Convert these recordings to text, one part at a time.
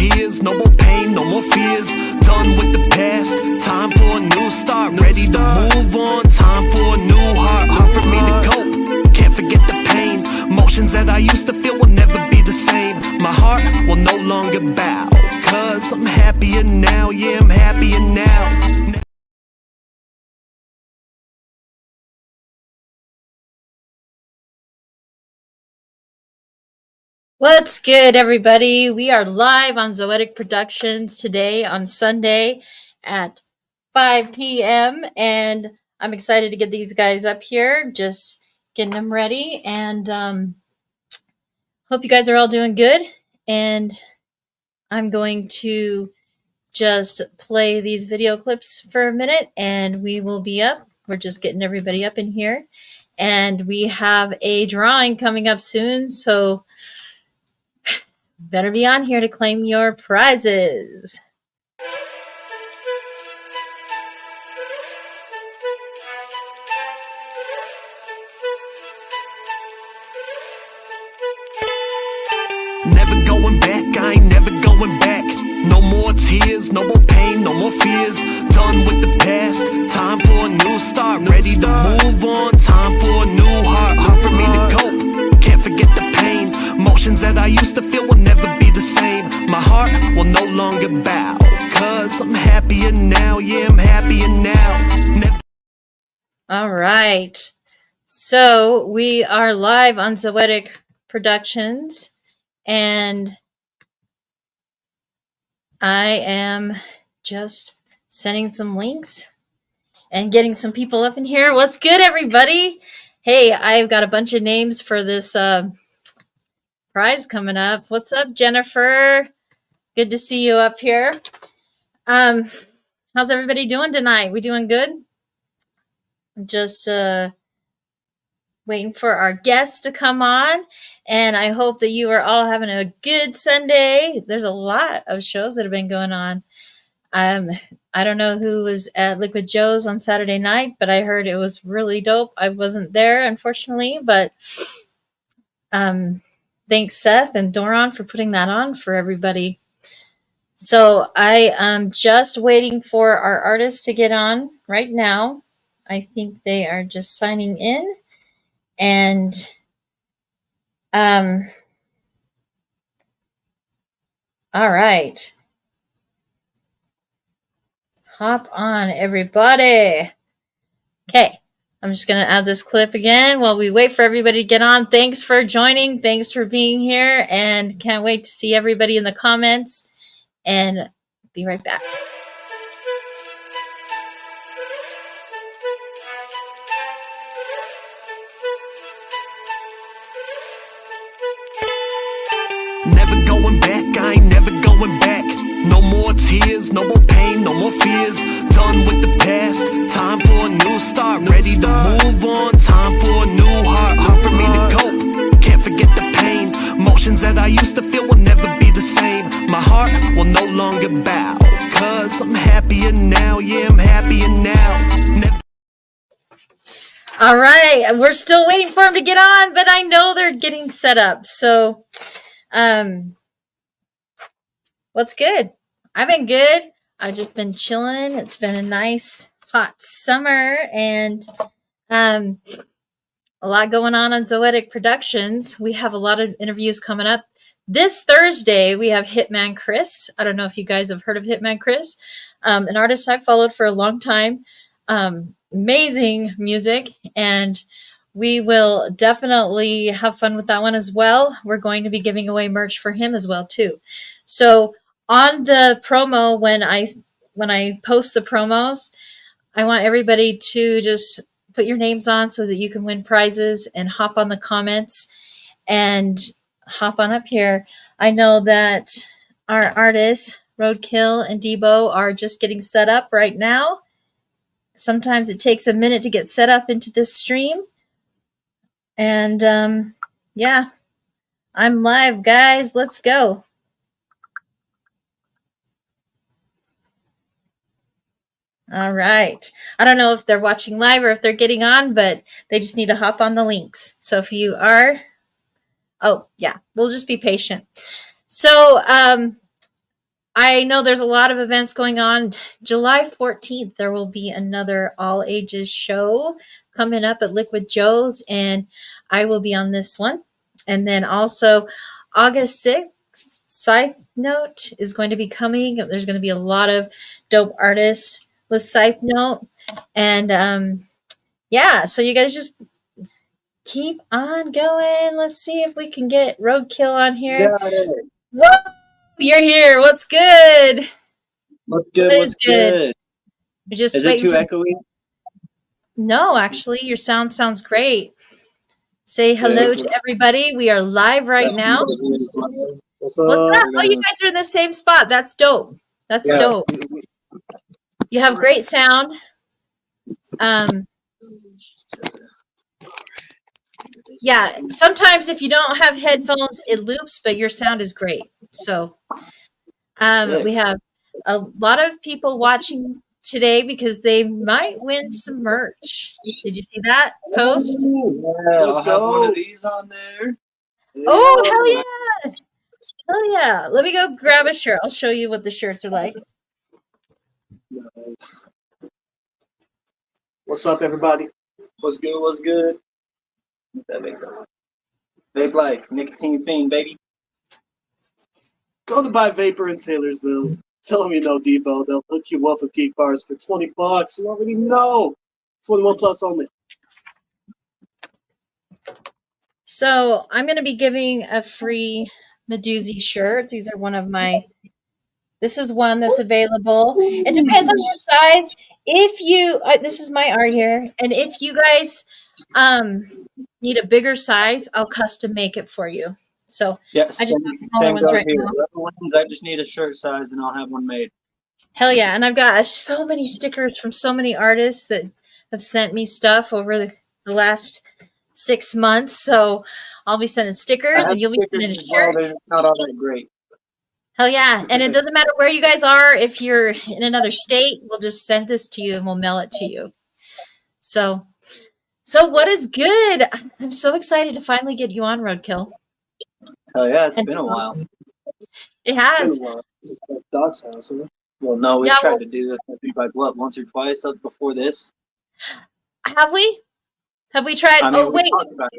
tears, no more pain, no more fears. Done with the past, time for a new start. Ready to move on, time for a new heart. Hard for me to cope, can't forget the pain. Emotions that I used to feel will never be the same. My heart will no longer bow, 'cause I'm happier now, yeah, I'm happier now. What's good, everybody? We are live on Zoetic Productions today on Sunday at 5 p.m. and I'm excited to get these guys up here, just getting them ready, and hope you guys are all doing good. And I'm going to just play these video clips for a minute and we will be up. We're just getting everybody up in here, and we have a drawing coming up soon, so better be on here to claim your prizes. Never going back, I ain't never going back. No more tears, no more pain, no more fears. Done with the past, time for a new start. Ready to move on, time for a new heart. Hard for me to cope, can't forget the pain. Emotions that I used to feel will never be the same. My heart will no longer bow, 'cause I'm happier now, yeah, I'm happier now. All right, so we are live on Zoetic Productions, and I am just sending some links and getting some people up in here. What's good, everybody? Hey, I've got a bunch of names for this prize coming up. What's up, Jennifer? Good to see you up here. How's everybody doing tonight? We doing good? I'm just waiting for our guests to come on, and I hope that you are all having a good Sunday. There's a lot of shows that have been going on. I don't know who was at Liquid Joe's on Saturday night, but I heard it was really dope. I wasn't there, unfortunately, but thanks, Seth and Doron, for putting that on for everybody. So I am just waiting for our artists to get on right now. I think they are just signing in. And all right. Hop on, everybody. Okay. I'm just going to add this clip again while we wait for everybody to get on. Thanks for joining. Thanks for being here. And can't wait to see everybody in the comments. And be right back. Never going back, I ain't never going back. No more tears, no more pain, no more fears. Done with the past, time for a new start. Ready to move on, time for a new heart. Hard for me to cope, can't forget the pain. Emotions that I used to feel will never be the same. My heart will no longer bow, 'cause I'm happier now, yeah, I'm happier now. All right, we're still waiting for them to get on, but I know they're getting set up. So what's good? I've been good. I've just been chilling. It's been a nice hot summer, and a lot going on Zoetic Productions. We have a lot of interviews coming up. This Thursday, we have Hitman Chris. I don't know if you guys have heard of Hitman Chris, an artist I've followed for a long time. Amazing music, and we will definitely have fun with that one as well. We're going to be giving away merch for him as well too. So on the promo, when I post the promos, I want everybody to just put your names on so that you can win prizes, and hop on the comments and hop on up here. I know that our artists, Roadkill and Debo, are just getting set up right now. Sometimes it takes a minute to get set up into this stream. And yeah, I'm live, guys. Let's go. All right. I don't know if they're watching live or if they're getting on, but they just need to hop on the links. So if you are, oh yeah, we'll just be patient. So I know there's a lot of events going on. July 14th, there will be another all ages show coming up at Liquid Joe's, and I will be on this one. And then also August 6th, Scythe Note is going to be coming. There's going to be a lot of dope artists with Scythe Note. And yeah, so you guys just keep on going. Let's see if we can get Roadkill on here. Got it. Whoa, you're here. What's good? What's good? What What's is good? good? We're just Is it waiting too for... echoey? No, actually, your sound sounds great. Say hello to everybody. We are live right now. What's What's up? up? Oh, you guys are in the same spot. That's dope. That's Yeah. dope. You have great sound. Yeah, sometimes if you don't have headphones, it loops, but your sound is great. So we have a lot of people watching today because they might win some merch. Did you see that post? Yeah, I'll have one of these on there. Oh, hell yeah. Hell yeah. Let me go grab a shirt. I'll show you what the shirts are like. Nice. What's up, everybody? What's good? What's good? That vape life, nicotine fiend, baby. Go to buy Vapor in Taylorsville. Tell them you know Debo. They'll hook you up with geek bars for $20. You already know. 21 plus only. So I'm going to be giving a free Meduzzi shirt. These are one of my... This is one that's available. It depends on your size. If you... this is my art here. And if you guys need a bigger size, I'll custom make it for you. So yes, I just have smaller ones right now. I just need a shirt size and I'll have one made. Hell yeah. And I've got so many stickers from so many artists that have sent me stuff over the last 6 months. So I'll be sending stickers and you'll be sending a shirt. Well, they're not all that great. Hell yeah. And it doesn't matter where you guys are. If you're in another state, we'll just send this to you and we'll mail it to you. So what is good? I'm so excited to finally get you on, Roadkill. Hell yeah, it's been a while. It has. Doc's house, huh? Well, no, we tried to do this. I think like what, once or twice before this. Have we? Have we tried? I mean, wait,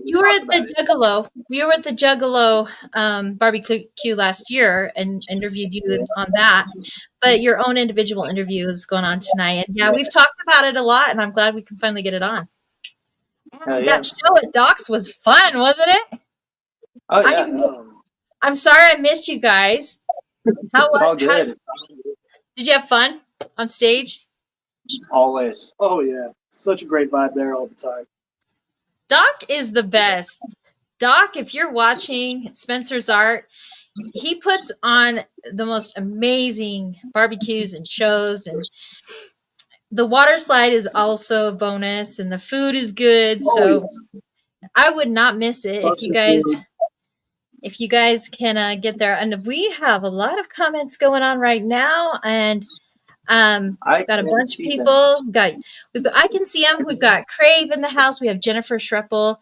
you were at the Juggalo. We were at the Juggalo barbecue last year and interviewed you on that. But your own individual interview is going on tonight. And yeah, we've talked about it a lot, and I'm glad we can finally get it on. That show at Doc's was fun, wasn't it? Oh yeah. I'm sorry I missed you guys. How was all good? Did you have fun on stage? Always. Oh yeah, such a great vibe there all the time. Doc is the best. Doc, if you're watching Spencer's art, he puts on the most amazing barbecues and shows, and the water slide is also a bonus, and the food is good. So I would not miss it if you guys can get there. And we have a lot of comments going on right now, and got a bunch of people. I can see them. We've got Crave in the house. We have Jennifer Schreppel,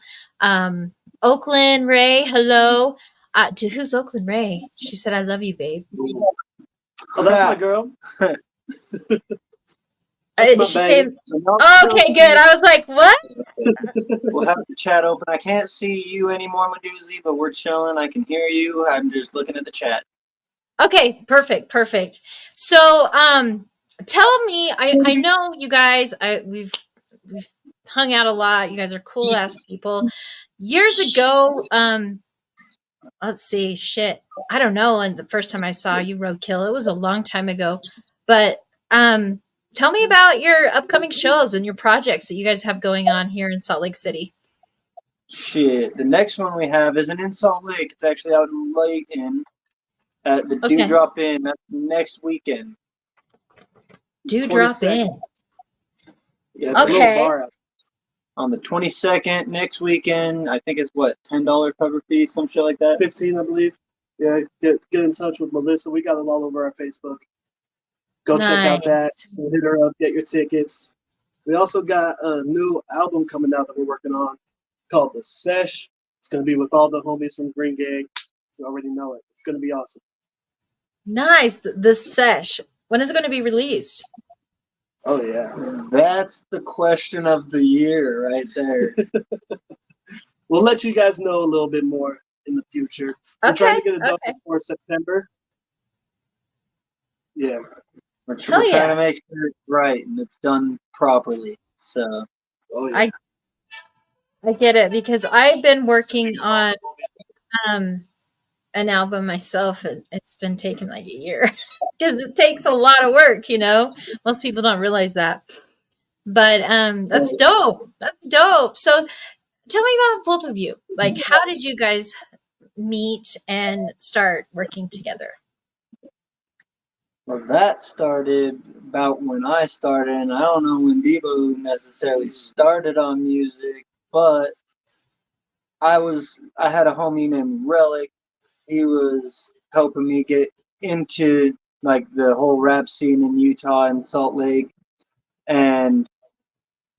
Oakland Ray. Hello. To who's Oakland Ray? She said, "I love you, babe." Oh, that's my girl. She said, "Okay, good." I was like, "What?" We'll have the chat open. I can't see you anymore, Meduzzi, but we're chilling. I can hear you. I'm just looking at the chat. Okay, perfect. So, tell me. I know you guys. We've hung out a lot. You guys are cool ass people. Years ago, let's see, shit. I don't know. And the first time I saw you, Roadkill, it was a long time ago. But tell me about your upcoming shows and your projects that you guys have going on here in Salt Lake City. Shit. The next one we have isn't in Salt Lake. It's actually out in Layton at the Dewdrop Inn. That's next weekend. Dewdrop Inn. Yeah, it's a little bar on the 22nd next weekend. I think it's what, $10 cover fee, some shit like that. 15, I believe. Yeah, get in touch with Melissa. We got it all over our Facebook. Go check out that. Hit her up. Get your tickets. We also got a new album coming out that we're working on called The Sesh. It's going to be with all the homies from Green Gang. You already know it. It's going to be awesome. Nice. This sesh. When is it going to be released? Oh yeah, that's the question of the year right there. We'll let you guys know a little bit more in the future. We're trying to get it done before September. Yeah, we're trying to make sure it's right and it's done properly. So, oh yeah. I get it, because I've been working on an album myself, and it's been taking like a year because it takes a lot of work, you know. Most people don't realize that. But that's dope. That's dope. So tell me about both of you. Like, how did you guys meet and start working together? Well, that started about when I started, and I don't know when Debo necessarily started on music, but I had a homie named Relic. He was helping me get into like the whole rap scene in Utah and Salt Lake, and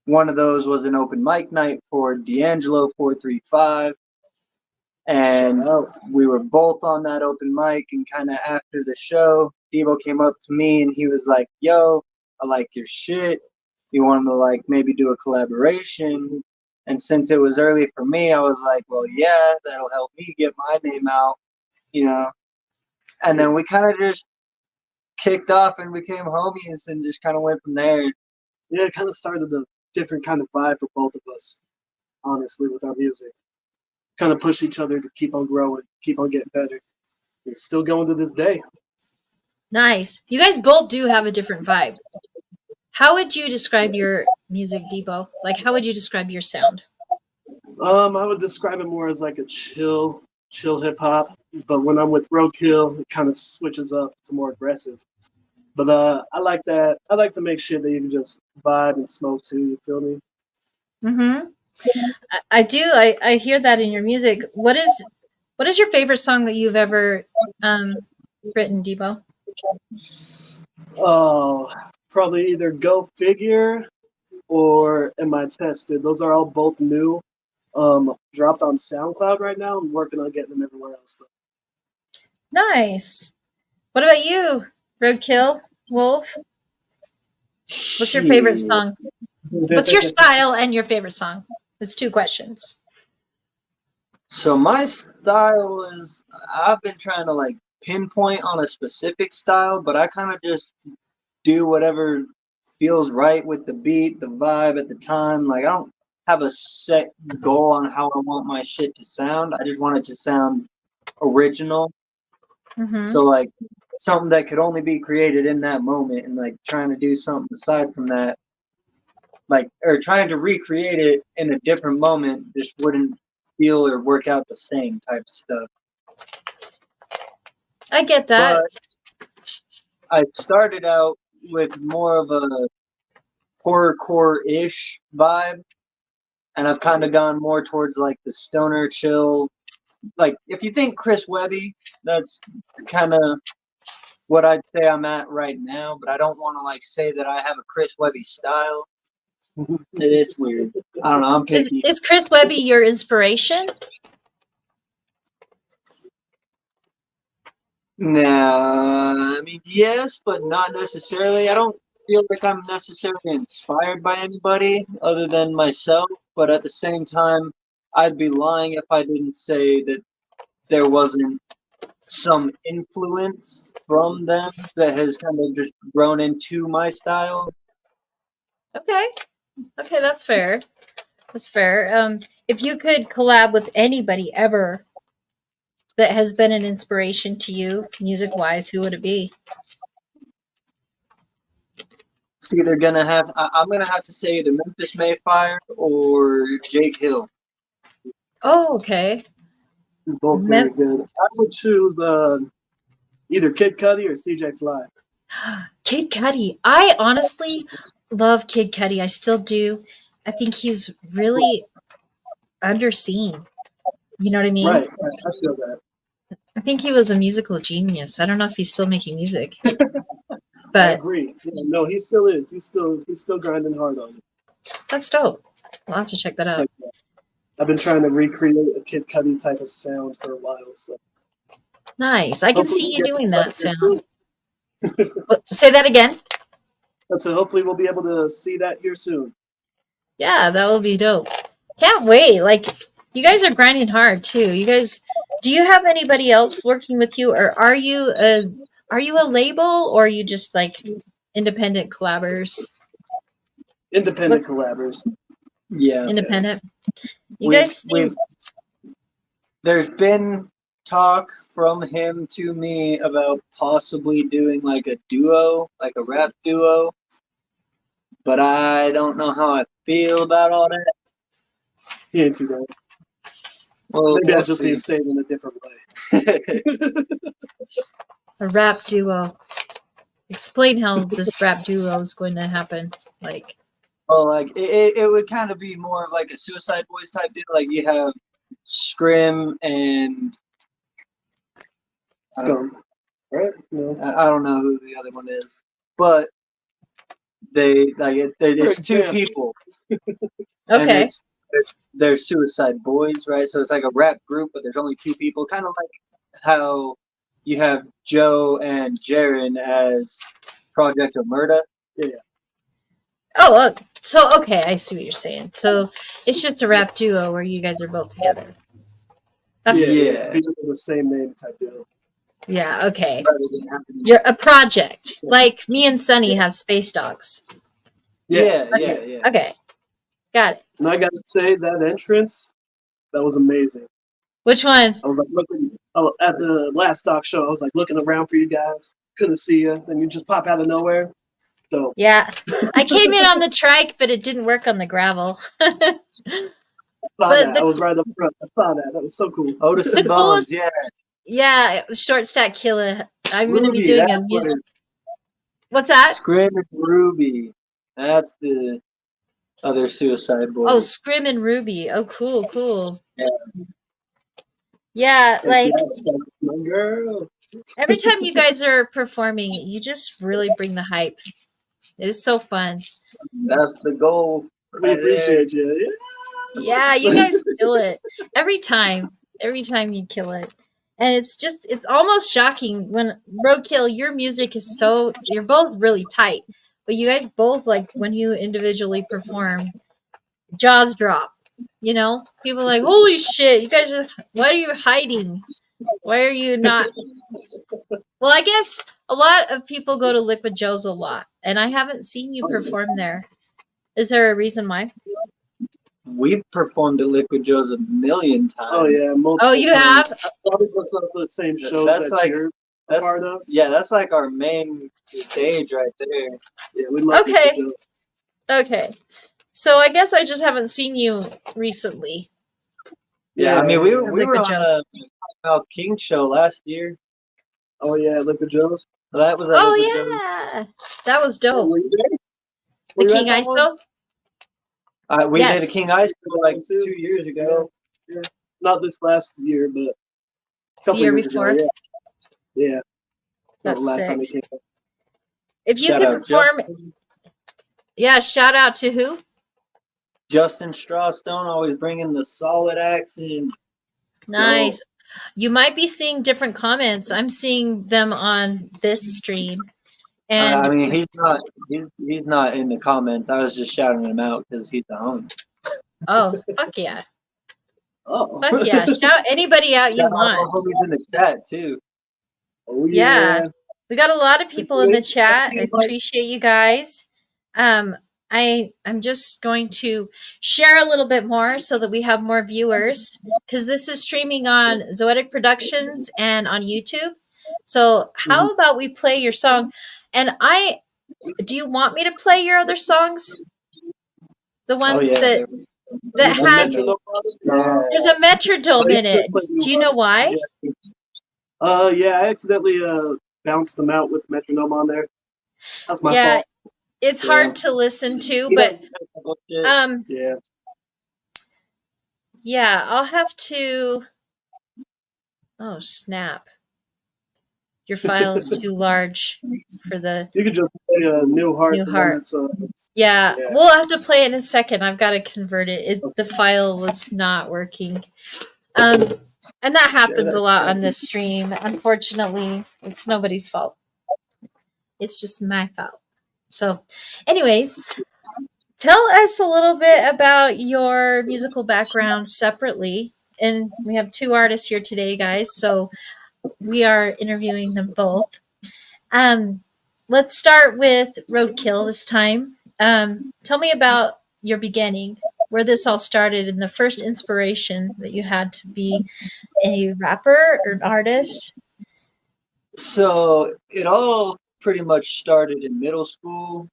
one of those was an open mic night for D'Angelo 435. And we were both on that open mic, and kind of after the show, Debo came up to me and he was like, yo, I like your shit. You wanted to like maybe do a collaboration? And since it was early for me, I was like, well, yeah, that'll help me get my name out, you know. And then we kind of just kicked off and became homies and just kind of went from there. Yeah, it kind of started a different kind of vibe for both of us, honestly, with our music. Kind of push each other to keep on growing, keep on getting better. It's still going to this day. Nice. You guys both do have a different vibe. How would you describe your music, Debo? Like, how would you describe your sound? I would describe it more as like a chill hip hop. But when I'm with Roadkill, it kind of switches up to more aggressive. But I like that. I like to make sure that you can just vibe and smoke too. You feel me? Mm-hmm. I do. I hear that in your music. What is your favorite song that you've ever written, Debo? Oh, probably either Go Figure or Am I Tested. Those are all both new. Dropped on SoundCloud right now. I'm working on getting them everywhere else though. Nice. What about you, Roadkill Wolf? What's your favorite song? What's your style and your favorite song? It's 2 questions. So my style is, I've been trying to like pinpoint on a specific style, but I kind of just do whatever feels right with the beat, the vibe at the time. Like I don't have a set goal on how I want my shit to sound. I just want it to sound original. Mm-hmm. So like something that could only be created in that moment, and like trying to do something aside from that, like, or trying to recreate it in a different moment just wouldn't feel or work out the same type of stuff. I get that. But I started out with more of a horrorcore-ish vibe, and I've kind of gone more towards like the stoner chill. Like if you think Chris Webby, that's kind of what I'd say I'm at right now, but I don't want to like say that I have a Chris Webby style. It is weird. I don't know. I'm picky. Is Chris Webby your inspiration? Nah, I mean, yes, but not necessarily. I don't feel like I'm necessarily inspired by anybody other than myself, but at the same time, I'd be lying if I didn't say that there wasn't some influence from them that has kind of just grown into my style. Okay, that's fair. That's fair. If you could collab with anybody ever that has been an inspiration to you, music-wise, who would it be? It's either I'm gonna have to say either Memphis Mayfire or Jake Hill. Oh, okay. Both very good. I would choose either Kid Cudi or CJ Fly. Kid Cudi. I honestly love Kid Cudi. I still do. I think he's really underseen. You know what I mean? Right. I feel that. I think he was a musical genius. I don't know if he's still making music. But I agree. Yeah, no, he still is. He's still grinding hard on it. That's dope. I'll have to check that out. I've been trying to recreate a Kid Cudi type of sound for a while. So Nice. I can Hopefully see you we'll get doing to that here sound. soon. Say that again. So hopefully we'll be able to see that here soon. Yeah, that will be dope. Can't wait. Like, you guys are grinding hard too. You guys, do you have anybody else working with you, or are you a label, or are you just like independent collabers? Independent collabers. Yeah. Independent. You guys seem... There's been talk from him to me about possibly doing like a duo, like a rap duo, but I don't know how I feel about all that. He ain't too bad. Well, maybe I just need to say it in a different way. A rap duo. Explain how this rap duo is going to happen. Like, oh, like it would kind of be more of like a Suicide Boys type deal. Like you have Scrim and Scum, right? No. I don't know who the other one is, but they like it's two people. okay. They're Suicide Boys, right? So it's like a rap group, but there's only two people. Kind of like how you have Joe and Jaren as Project Omerta. Yeah. Oh, so okay, I see what you're saying. So it's just a rap duo where you guys are both together. That's the same name type deal. Yeah, okay. You're a project. Like me and Sunny have Space Dogs. Yeah, okay. yeah. Okay. Got it. And I gotta say that entrance, that was amazing. Which one? I was like looking at the last stock show, I was like looking around for you guys. Couldn't see you, and you just pop out of nowhere. So yeah. I came in on the trike, but it didn't work on the gravel. I was right up front. I saw that. That was so cool. Otis and Bones, yeah. Yeah, Short Stack Killer. I'm going to be doing a music. What's that? Scrim and Ruby. That's the other Suicide Boy. Oh, Scrim and Ruby. Oh, cool, cool. Yeah. Yeah, like my girl. Every time you guys are performing, you just really bring the hype. It is so fun. That's the goal. We appreciate you. Yeah, you guys kill it. Every time you kill it. And it's almost shocking when Roadkill, your music is you're both really tight. But you guys both, like, when you individually perform, jaws drop. You know? People are like, holy shit, you guys why are you hiding? Why are you not? Well, I guess a lot of people go to Liquid Joe's a lot, and I haven't seen you perform there. Is there a reason why? We've performed at Liquid Joe's a million times. Oh yeah, oh, you have? The same shows that's like that's part of. Yeah, that's like our main stage right there. Yeah, we love Liquid Joe's. Okay, so I guess I just haven't seen you recently. Yeah, I mean we were on a King show last year. Oh yeah, Liquid Joe's. That was. That was dope. The King ISO. We did a King ISO like 2 years ago. Yeah. Not this last year, but the year before. Ago, yeah. That's last sick. time we came. If you could perform, shout out to who? Justin Strawstone, always bringing the solid acts in. Nice. You might be seeing different comments. I'm seeing them on this stream. And I mean, he's not in the comments. I was just shouting him out because he's the homie. Oh, fuck yeah. Oh. Fuck yeah. Shout anybody out you want. Homies in the chat too. Oh, yeah. We got a lot of people in the chat. I appreciate you guys. I'm just going to share a little bit more so that we have more viewers, because this is streaming on Zoetic Productions and on YouTube. So how about we play your song? And do you want me to play your other songs? The ones that had, there's a metronome in it. Do you know why? Yeah, I accidentally bounced them out with metronome on there. That's my fault. It's hard to listen to, but I'll have to. Oh snap! Your file is too large for the. You could just play a New Heart. Yeah, we'll have to play it in a second. I've got to convert it. The file was not working. And that happens a lot on this stream. Unfortunately, it's nobody's fault. It's just my fault. So, anyways, tell us a little bit about your musical background separately. And we have two artists here today, guys. So we are interviewing them both. Let's start with Roadkill this time. Tell me about your beginning, where this all started, and the first inspiration that you had to be a rapper or an artist. So it all pretty much started in middle school.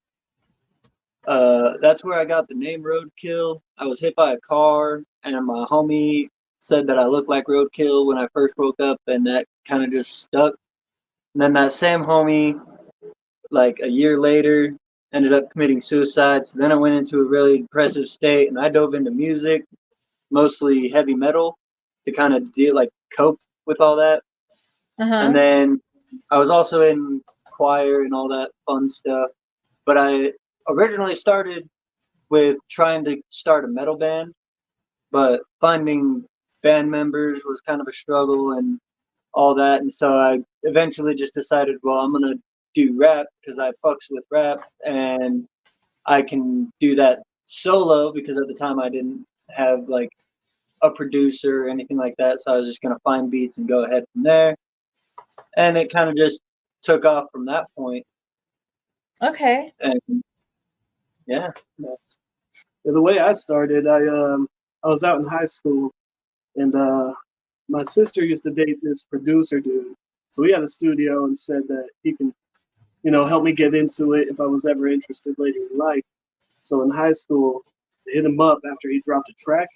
That's where I got the name Roadkill. I was hit by a car, and my homie said that I looked like Roadkill when I first woke up, and that kind of just stuck. And then that same homie, like a year later, ended up committing suicide. So then I went into a really depressive state, and I dove into music, mostly heavy metal, to kind of cope with all that. And then I was also in choir and all that fun stuff. But I originally started with trying to start a metal band, but finding band members was kind of a struggle and all that. And so I eventually just decided, well, I'm going to do rap because I fucks with rap, and I can do that solo because at the time I didn't have like a producer or anything like that. So I was just going to find beats and go ahead from there. And it kind of just took off from that point. Okay. And yeah. The way I started, I was out in high school, and my sister used to date this producer dude. So we had a studio and said that he can, help me get into it if I was ever interested later in life. So in high school, I hit him up after he dropped a track.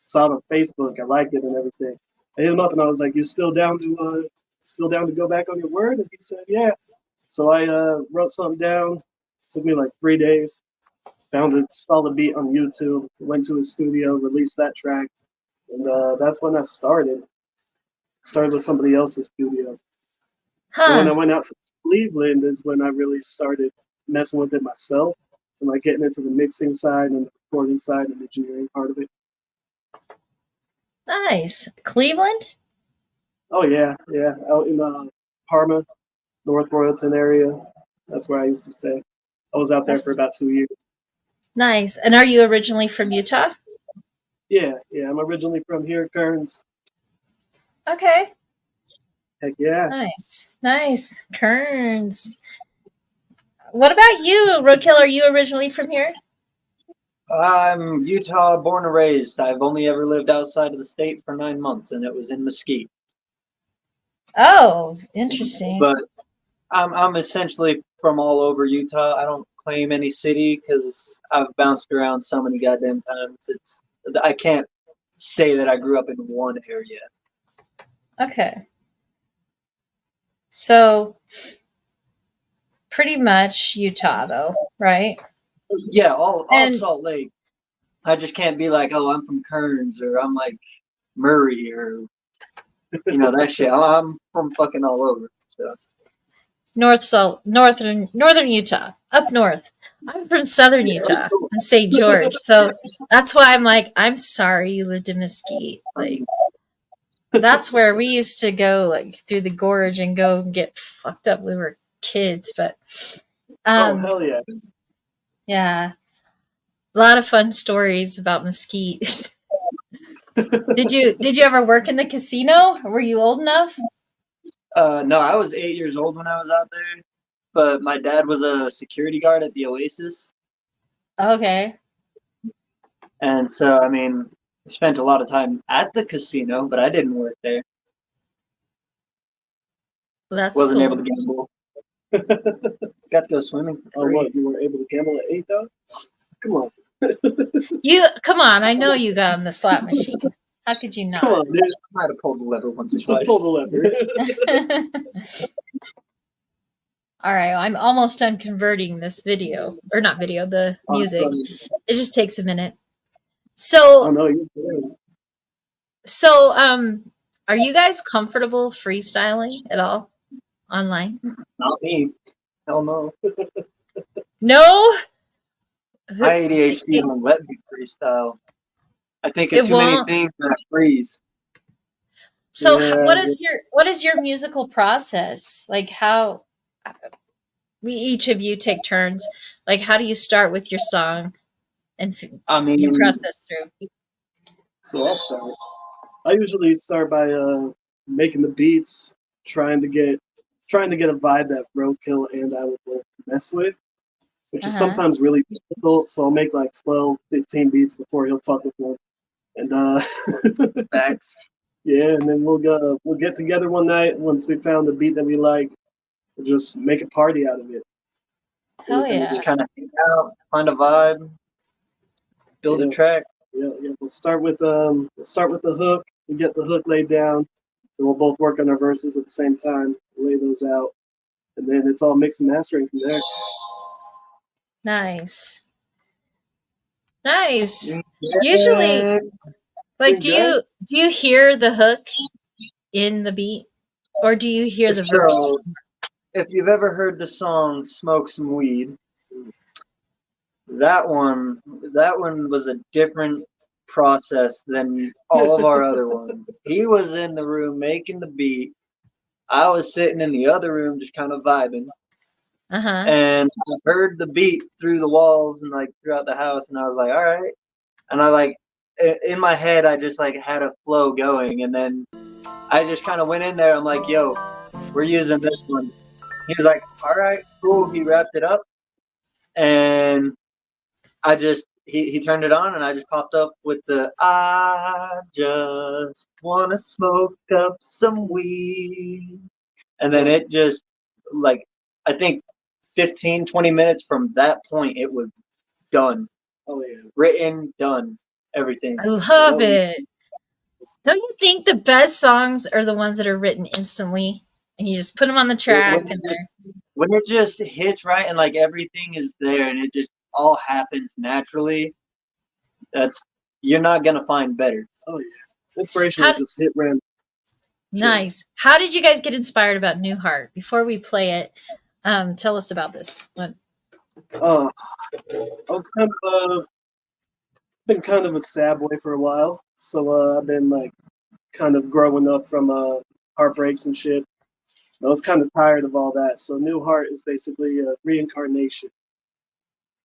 Saw it on Facebook. I liked it and everything. I hit him up and I was like, "You still down to go back on your word?" And he said, "Yeah." So I wrote something down. Took me like 3 days. Found a solid beat on YouTube. Went to his studio, released that track, and that's when I started. Started with somebody else's studio. And when I went out to Cleveland is when I really started messing with it myself and like getting into the mixing side and the recording side and engineering part of it. Nice. Cleveland? Oh yeah, out in Parma, North Royalton area. That's where I used to stay. I was out there for about 2 years. Nice. And are you originally from Utah? Yeah. I'm originally from here, Kearns. Okay. Heck yeah. Nice. Kearns. What about you, Roadkill? Are you originally from here? I'm Utah born and raised. I've only ever lived outside of the state for 9 months, and it was in Mesquite. Oh, interesting. But I'm essentially from all over Utah. I don't claim any city because I've bounced around so many goddamn times. I can't say that I grew up in one area. Okay. So, pretty much Utah, though, right? Yeah, all Salt Lake. I just can't be like, oh, I'm from Kearns or I'm like Murray or that shit. I'm from fucking all over. So. Northern Utah, up north. I'm from southern Utah. I'm St. George, so that's why I'm like, I'm sorry you lived in Mesquite. Like, that's where we used to go, like through the gorge and go get fucked up. We were kids, but oh hell yeah, yeah, a lot of fun stories about Mesquite. Did you ever work in the casino? Were you old enough? No, I was 8 years old when I was out there, but my dad was a security guard at the Oasis. Okay. And so, I mean, I spent a lot of time at the casino, but I didn't work there. Well, that's Wasn't cool. able to gamble. Got to go swimming. Oh, what? You were able to gamble at 8 though? Come on. Come on! I know you got on the slot machine. How could you not? Come on, dude. I might have pulled the lever once or twice. Pull the lever. All right, I'm almost done converting this video, or not video, the music. It just takes a minute. So, oh, no, you're good. So, are you guys comfortable freestyling at all online? Not me. Hell no. No? My ADHD won't let me freestyle. I think of too many things and I freeze. So Yeah, what is your musical process? Like how we each of you take turns. Like how do you start with your song and I mean, you process through? so I'll start. I usually start by making the beats, trying to get a vibe that Roadkill and I would both mess with, which is Uh-huh. sometimes really difficult. So I'll make like 12, 15 beats before he'll fuck with them. And facts. yeah, and then we'll get together one night once we found the beat that we like. We'll just make a party out of it. Hell And yeah. just kind of hang out, find a vibe, build a track. Yeah. We'll start with the hook. We get the hook laid down, and we'll both work on our verses at the same time, lay those out, and then it's all mixed and mastering from there. Nice. Nice. Yeah. Usually, like, do you hear the hook in the beat, or do you hear the verse? So, if you've ever heard the song "Smoke Some Weed," that one was a different process than all of our other ones. He was in the room making the beat. I was sitting in the other room just kind of vibing. Uh-huh. And I heard the beat through the walls and like throughout the house, and I was like, all right. And I like in my head, I just like had a flow going, and then I just kind of went in there. I'm like, yo, we're using this one. He was like, all right, cool. He wrapped it up, and I just he turned it on, and I just popped up with the I just wanna smoke up some weed, and then it just like I think 15, 20 minutes from that point, it was done. Oh yeah, Written, done, everything. I love it. Don't you think the best songs are the ones that are written instantly, and you just put them on the track, and they're When it just hits right and like everything is there and it just all happens naturally, you're not gonna find better. oh yeah. Inspiration will just hit random. nice. How did you guys get inspired about New Heart? Before we play it, tell us about this one. I was been kind of a sad boy for a while, so I've been like kind of growing up from heartbreaks and shit. I was kind of tired of all that, so New Heart is basically a reincarnation.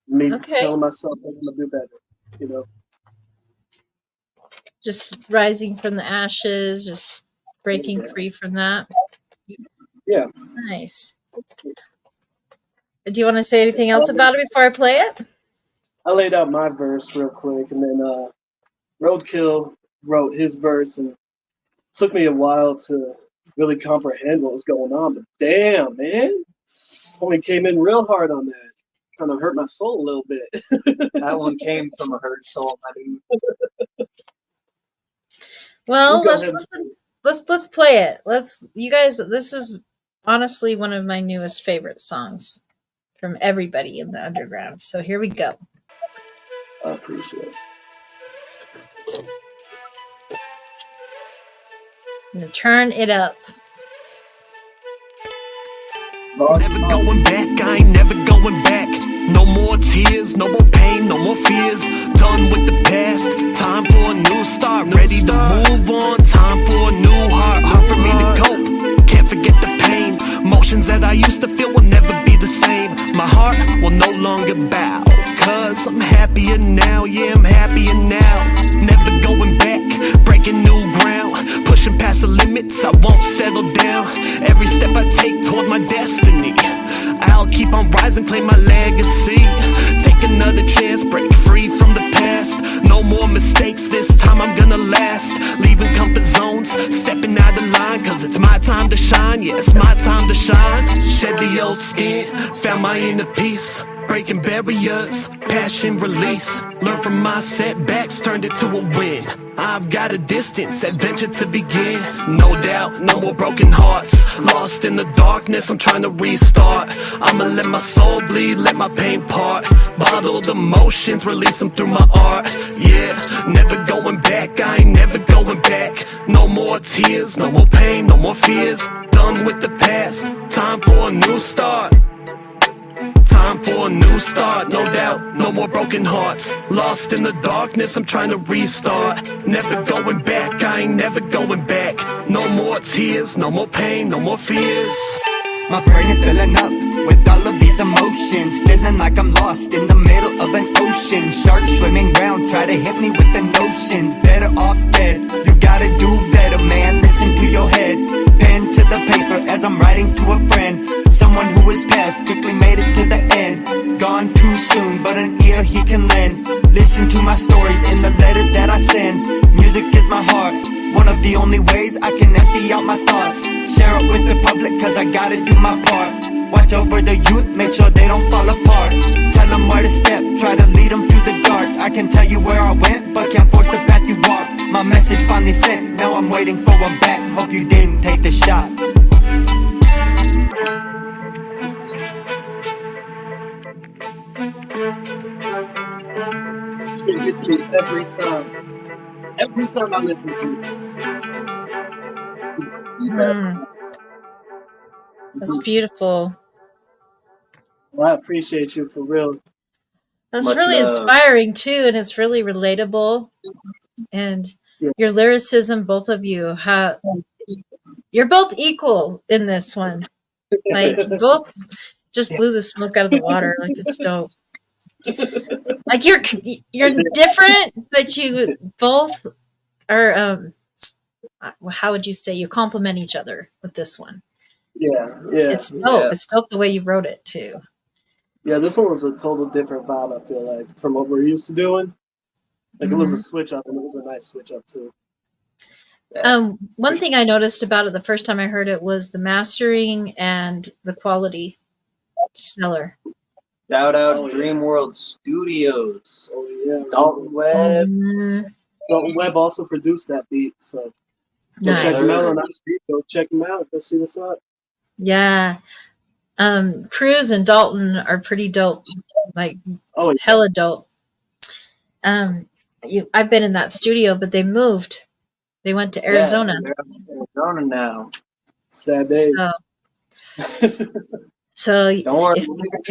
Me telling myself that I'm gonna do better, you know. Just rising from the ashes, just breaking free from that. Yeah. Nice. Do you want to say anything else about it before I play it? I laid out my verse real quick, and then Roadkill wrote his verse, and it took me a while to really comprehend what was going on. But damn, man, homie came in real hard on that. Kind of hurt my soul a little bit. That one came from a hurt soul, my dude. Well, let's play it. You guys, this is honestly one of my newest favorite songs from everybody in the underground. So here we go. I appreciate it. I'm gonna turn it up. Never going back, I ain't never going back. No more tears, no more pain, no more fears. Done with the past, time for a new start. Ready to move on, time for a new heart. Hard for me to cope, can't forget the pain. Emotions that I used to feel will never be the same. My heart will no longer bow, cause I'm happier now, yeah, I'm happier now. Never going back, breaking new ground. Pushing past the limits, I won't settle down. Every step I take toward my destiny, I'll keep on rising, claim my legacy. Take another chance, break free from the past. No more mistakes, this time I'm gonna last. Leaving comfort zones, stepping out of line, cause it's my time to shine, yeah, it's my time to shine. Shed the old skin, found my inner peace. Breaking barriers, passion release. Learn from my setbacks, turned it to a win. I've got a distance, adventure to begin. No doubt, no more broken hearts. Lost in the darkness, I'm trying to restart. I'ma let my soul bleed, let my pain part. Bottled emotions, release them through my art. Yeah, never going back, I ain't never going back. No more tears, no more pain, no more fears. Done with the past, time for a new start. Time for for a new start, no doubt, no more broken hearts. Lost in the darkness, I'm trying to restart. Never going back, I ain't never going back. No more tears, no more pain, no more fears. My brain is filling up with all of these emotions, feeling like I'm lost in the middle of an ocean. Sharks swimming round, try to hit me with the notions. Better off dead, you gotta do better, man. Listen to your head, pen to the paper as I'm writing to a friend. Someone who is past, quickly made it to the end. Gone too soon, but an ear he can lend. Listen to my stories in the letters that I send. Music is my heart, one of the only ways I can empty out my thoughts. Share it with the public cause I gotta do my part. Watch over the youth, make sure they don't fall apart. Tell them where to step, try to lead them through the dark. I can tell you where I went, but can't force the path you walk. My message finally sent, now I'm waiting for one back. Hope you didn't take the shot. It gets me every time. Every time I listen to it. That's beautiful. Well, I appreciate you for real. That's Much really love. inspiring too, and it's really relatable. And your lyricism, both of you, you're both equal in this one. Like both just blew the smoke out of the water. Like it's dope. Like you're different, but you both are. How would you say you complement each other with this one? Yeah. It's dope. It's dope the way you wrote it too. Yeah, this one was a total different vibe, I feel like, from what we're used to doing. Like it was a switch up, and it was a nice switch up too. One thing I noticed about it the first time I heard it was the mastering and the quality. Stellar. Shout out Dream World Studios. Oh yeah. Dalton Webb. Dalton Webb also produced that beat, so go check him out on that beat. Go check him out. Let's see what's up. Yeah. Cruz and Dalton are pretty dope. Like hella dope. I've been in that studio, but they moved. They went to Arizona. Yeah, they're in Arizona now. Sad days. So Don't worry, if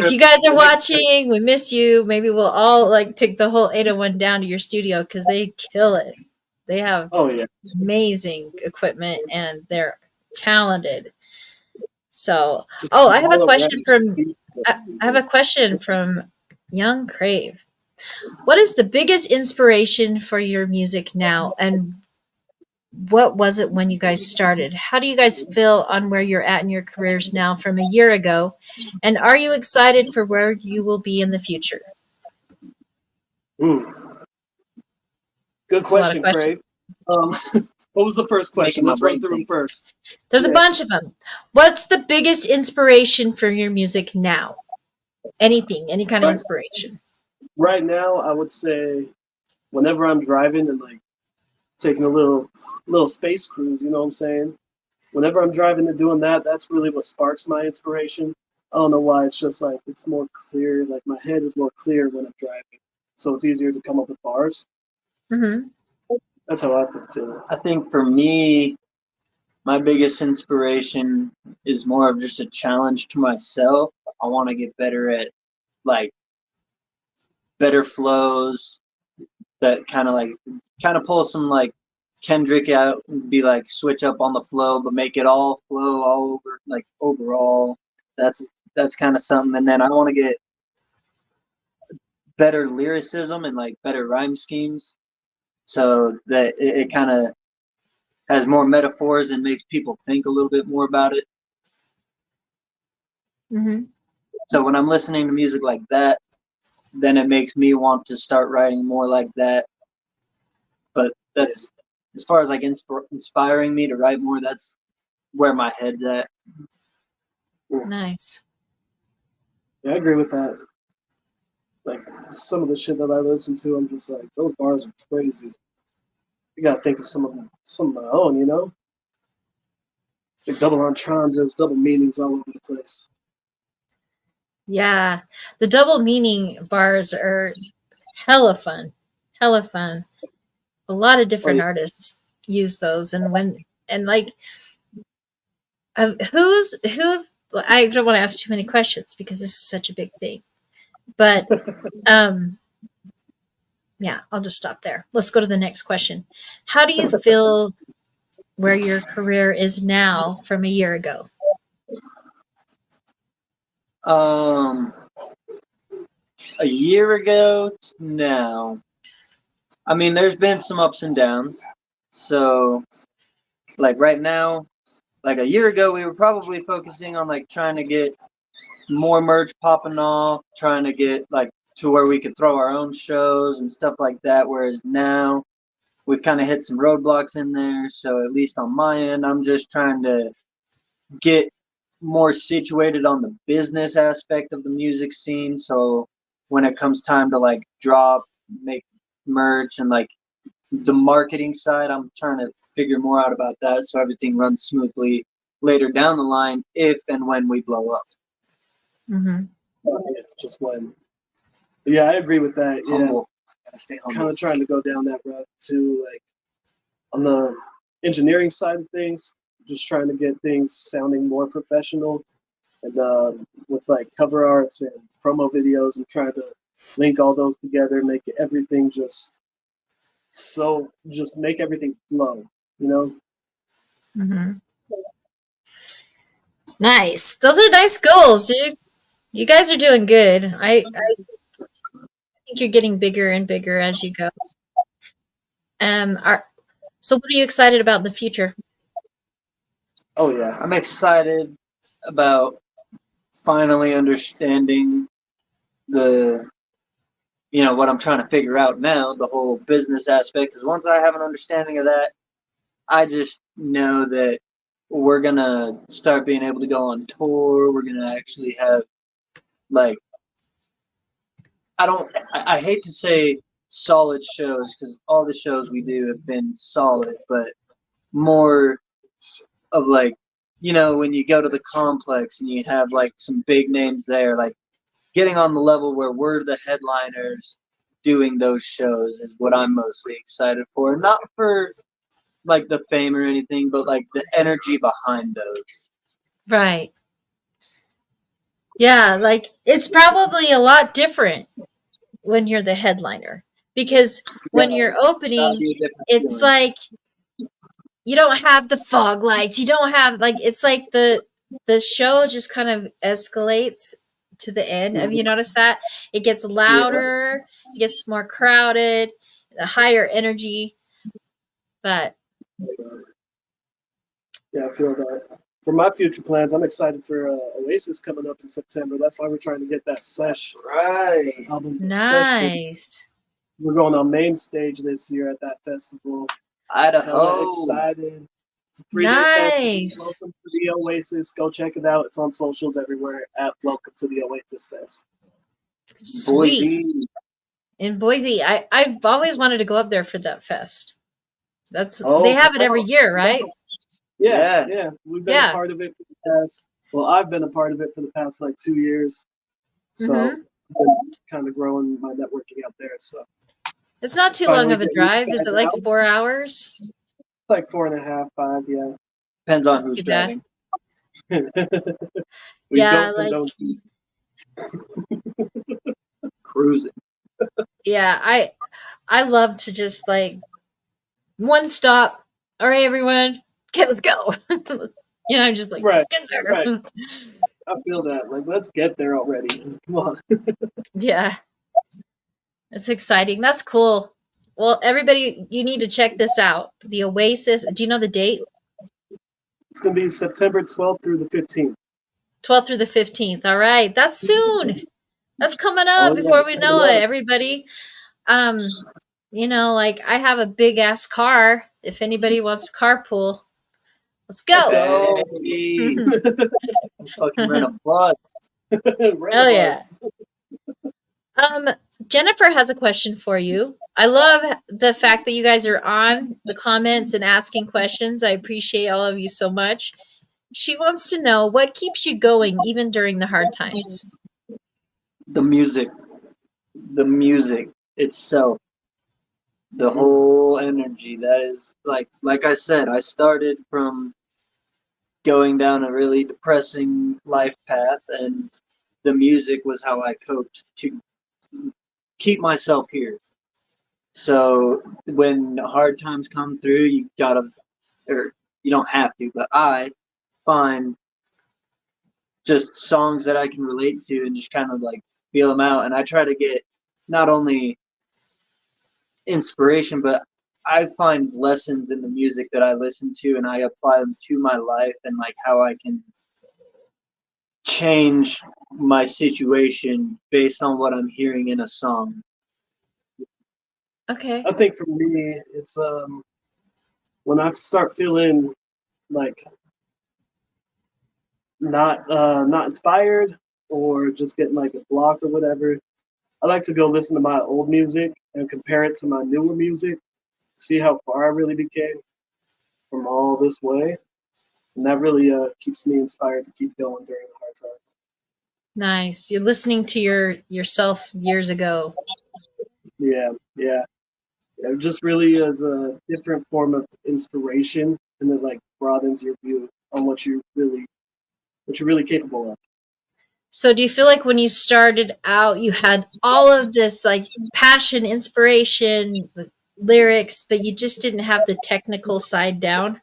you guys are watching, we miss you. Maybe we'll all like take the whole 801 down to your studio because they kill it. They have amazing equipment and they're talented. So, I have a question from Young Crave. What is the biggest inspiration for your music now, and what was it when you guys started? How do you guys feel on where you're at in your careers now from a year ago? And are you excited for where you will be in the future? Good question, Crave. What was the first question? Let's run through them first. There's a bunch of them. What's the biggest inspiration for your music now? Anything, any kind of inspiration. Right now, I would say whenever I'm driving and like taking a little space cruise, you know what I'm saying? Whenever I'm driving and doing that, that's really what sparks my inspiration. I don't know why. It's just like it's more clear. Like my head is more clear when I'm driving, so it's easier to come up with bars. That's how I feel. I think for me, my biggest inspiration is more of just a challenge to myself. I want to get better at like better flows that kind of pull some like Kendrick out and be like switch up on the flow, but make it all flow all over like overall. That's kind of something. And then I want to get better lyricism and like better rhyme schemes, so that it kind of has more metaphors and makes people think a little bit more about it. So when I'm listening to music like that, then it makes me want to start writing more like that. But that's as far as like inspiring me to write more, that's where my head's at. Nice. Yeah, I agree with that. Like some of the shit that I listen to, I'm just like, those bars are crazy. You gotta think of some of my own, you know? Like double entendres, double meanings all over the place. Yeah, the double meaning bars are hella fun. Hella fun. A lot of different artists use those, and I don't want to ask too many questions because this is such a big thing. But yeah, I'll just stop there. Let's go to the next question. How do you feel where your career is now from a year ago? A year ago now, I mean, there's been some ups and downs. So, like right now, like a year ago, we were probably focusing on like trying to get more merch popping off, trying to get like to where we could throw our own shows and stuff like that. Whereas now, we've kind of hit some roadblocks in there. So at least on my end, I'm just trying to get more situated on the business aspect of the music scene. So when it comes time to like drop, make merch and like the marketing side, I'm trying to figure more out about that so everything runs smoothly later down the line if and when we blow up. Mm-hmm. If just when. But yeah, I agree with that. Yeah, Humble. Gotta stay humble. kind of trying to go down that route too, like on the engineering side of things, just trying to get things sounding more professional, and with like cover arts and promo videos, and trying to link all those together, make everything just make everything flow, you know. Mm-hmm. Nice. Those are nice goals, dude. You guys are doing good. I think you're getting bigger and bigger as you go. So what are you excited about in the future? Oh yeah, I'm excited about finally understanding the, what I'm trying to figure out now, the whole business aspect. Because once I have an understanding of that, I just know that we're gonna start being able to go on tour. We're gonna actually have like, I hate to say solid shows because all the shows we do have been solid, but more of like, when you go to the complex and you have like some big names there, like getting on the level where we're the headliners doing those shows is what I'm mostly excited for. Not for like the fame or anything, but like the energy behind those. Right. Yeah, like it's probably a lot different when you're the headliner because when you're opening, it's like you don't have the fog lights. You don't have like it's like the show just kind of escalates to the end. Have you noticed that? It gets louder, it gets more crowded, a higher energy. But yeah, I feel that. For my future plans, I'm excited for Oasis coming up in September. That's why we're trying to get that Sesh album. nice. We're going on main stage this year at that festival. Idaho. Excited. It's a 3-day festival. Welcome to the Oasis. Go check it out. It's on socials everywhere at Welcome to the Oasis Fest. Sweet. Boise. In Boise, I've always wanted to go up there for that fest. They have it every year, right? Yeah. We've been a part of it for the past. Well, I've been a part of it for the past like 2 years. So I've been kind of growing my networking out there. So it's not too long of a drive. Is it like 4 hours? Like 4.5, 5. Yeah. Depends on who's driving. Cruising. Yeah, I love to just like one stop. All right, everyone, okay, let's go. I'm just like get there. Right. I feel that. Like, let's get there already. Come on. Yeah, it's exciting. That's cool. Well, everybody, you need to check this out. The Oasis. Do you know the date? It's gonna be September 12th through the 15th. 12th through the 15th. All right, that's soon. That's coming up before we know it, everybody. Like I have a big ass car. If anybody wants to carpool, let's go. Fucking rent a bus. Oh yeah. Jennifer has a question for you. I love the fact that you guys are on the comments and asking questions. I appreciate all of you so much. She wants to know what keeps you going even during the hard times. The music itself, the whole energy. That is like I said, I started from going down a really depressing life path, and the music was how I coped to keep myself here. So when hard times come through, you gotta, or you don't have to, but I find just songs that I can relate to and just kind of like feel them out. And I try to get not only inspiration, but I find lessons in the music that I listen to and I apply them to my life and like how I can change my situation based on what I'm hearing in a song. Okay. I think for me, it's when I start feeling like not inspired or just getting like a block or whatever, I like to go listen to my old music and compare it to my newer music, see how far I really became from all this way, and that really keeps me inspired to keep going during the hard times. Nice. You're listening to yourself years ago. Yeah. It just really is a different form of inspiration, and it like broadens your view on what you're really capable of. So do you feel like when you started out, you had all of this like passion, inspiration, the lyrics, but you just didn't have the technical side down?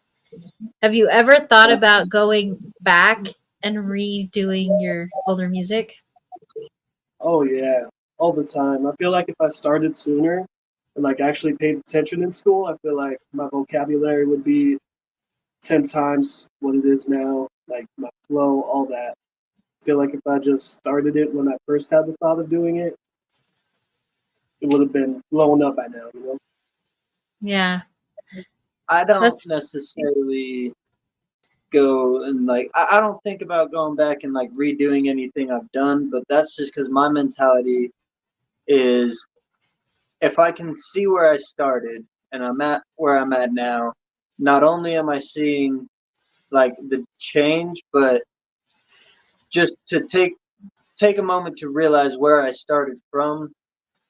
Have you ever thought about going back and redoing your older music? Oh yeah, all the time. I feel like if I started sooner and like actually paid attention in school, I feel like my vocabulary would be 10 times what it is now, like my flow, all that. I feel like if I just started it when I first had the thought of doing it, it would have been blown up by now, you know? Yeah. I don't That's necessarily go and like I don't think about going back and like redoing anything I've done, but that's just because my mentality is if I can see where I started and I'm at where I'm at now, not only am I seeing like the change, but just to take a moment to realize where I started from.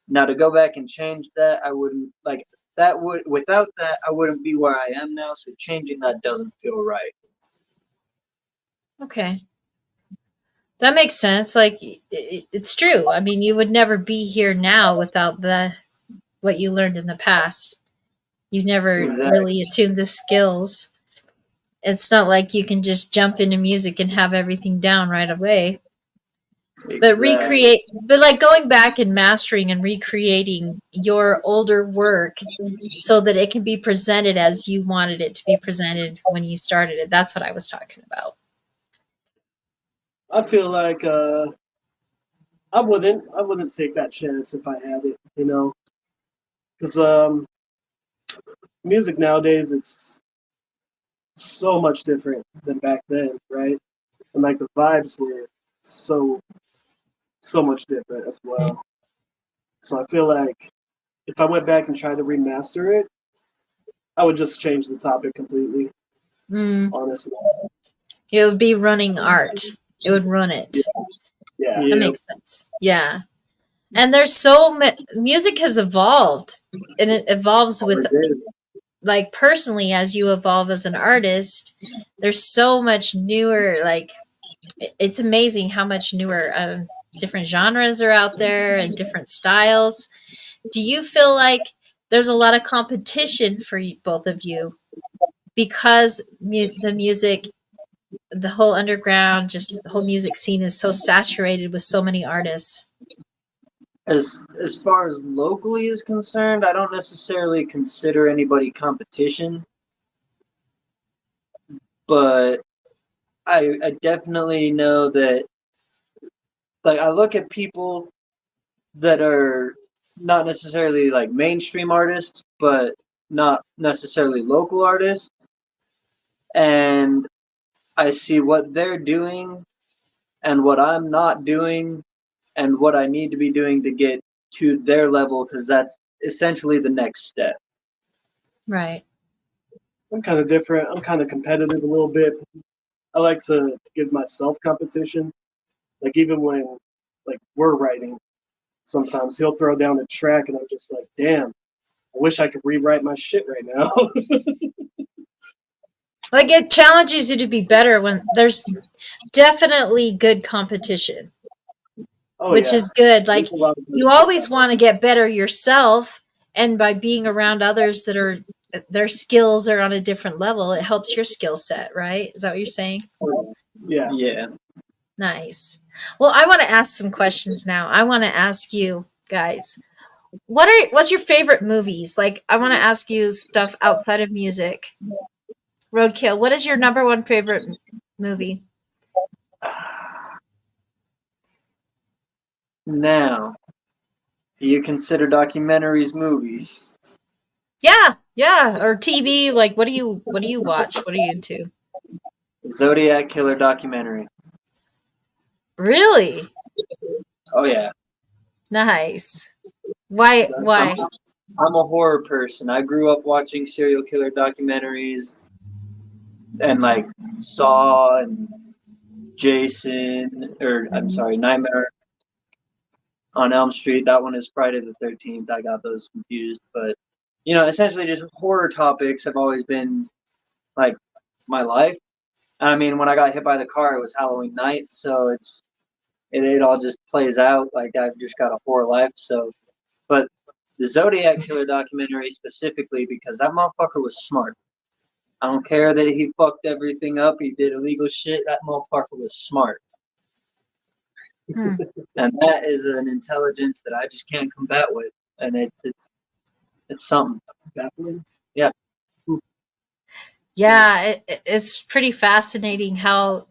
Now to go back and change that, I wouldn't like that would without that I wouldn't be where I am now, so changing that doesn't feel right. okay. That makes sense. Like it's true. I mean, you would never be here now without the what you learned in the past. You never Exactly. really attuned the skills. It's not like you can just jump into music and have everything down right away. But Exactly. like going back and mastering and recreating your older work so that it can be presented as you wanted it to be presented when you started it. That's what I was talking about. I feel like I wouldn't take that chance if I had it, you know, because music nowadays is so much different than back then, right? And like the vibes were so so much different as well. So I feel like if I went back and tried to remaster it, I would just change the topic completely, Mm, honestly. it would be running art. It would run it. Yeah. That Yeah. makes sense. Yeah. And there's so music has evolved and it evolves with It is. like personally as you evolve as an artist. There's so much newer like it's amazing how much newer different genres are out there and different styles. Do you feel like there's a lot of competition for both of you because the music, the whole underground, just the whole music scene is so saturated with so many artists? As far as locally is concerned, I don't necessarily consider anybody competition, but I definitely know that like I look at people that are not necessarily like mainstream artists, but not necessarily local artists, and I see what they're doing and what I'm not doing and what I need to be doing to get to their level because that's essentially the next step. Right. I'm kind of different. I'm kind of competitive a little bit. I like to give myself competition. Like even when like we're writing, sometimes he'll throw down a track and I'm just like, damn, I wish I could rewrite my shit right now. Like it challenges you to be better when there's definitely good competition. Oh, which yeah. is good. Like, There's a lot of you good always stuff. want to get better yourself, and by being around others that are their skills are on a different level, it helps your skill set, right? Is that what you're saying? Yeah. Yeah. Nice. Well, I want to ask some questions now. I want to ask you guys, what's your favorite movies? Like, I want to ask you stuff outside of music. Roadkill, what is your number one favorite movie? Now, do you consider documentaries movies? Yeah, or TV. Like, what do you watch? What are you into? Zodiac Killer documentary. Really? Oh yeah. Nice. Why? I'm a horror person. I grew up watching serial killer documentaries and like Saw and Jason, or I'm sorry, Nightmare on Elm Street. That one is Friday the 13th. I got those confused, but you know, essentially just horror topics have always been like my life. I mean, when I got hit by the car, it was Halloween night, so it all just plays out like I've just got a horror life. So, but the Zodiac Killer documentary specifically because that motherfucker was smart. I don't care that he fucked everything up. He did illegal shit. That motherfucker was smart. And that is an intelligence that I just can't combat with. And it's something. That's baffling. Yeah. Yeah, it's pretty fascinating how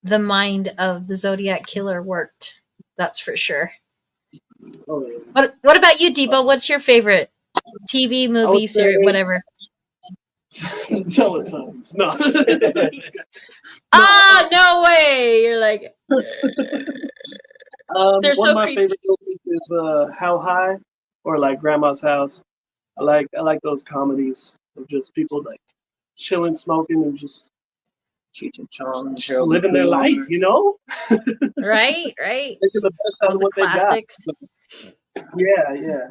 the mind of the Zodiac Killer worked. That's for sure. Oh, yeah. What about you, Debo? What's your favorite TV, movie, series, whatever? Teletubbies. No. Oh, no way! You're like, they're so one of my creepy. favorite movies is How High or like Grandma's House. I like those comedies of just people like chilling, smoking, and just Cheech and Chong, just Harold living their Kumar. life, you know? Right. Making the best out All of the what they got. classics. Yeah.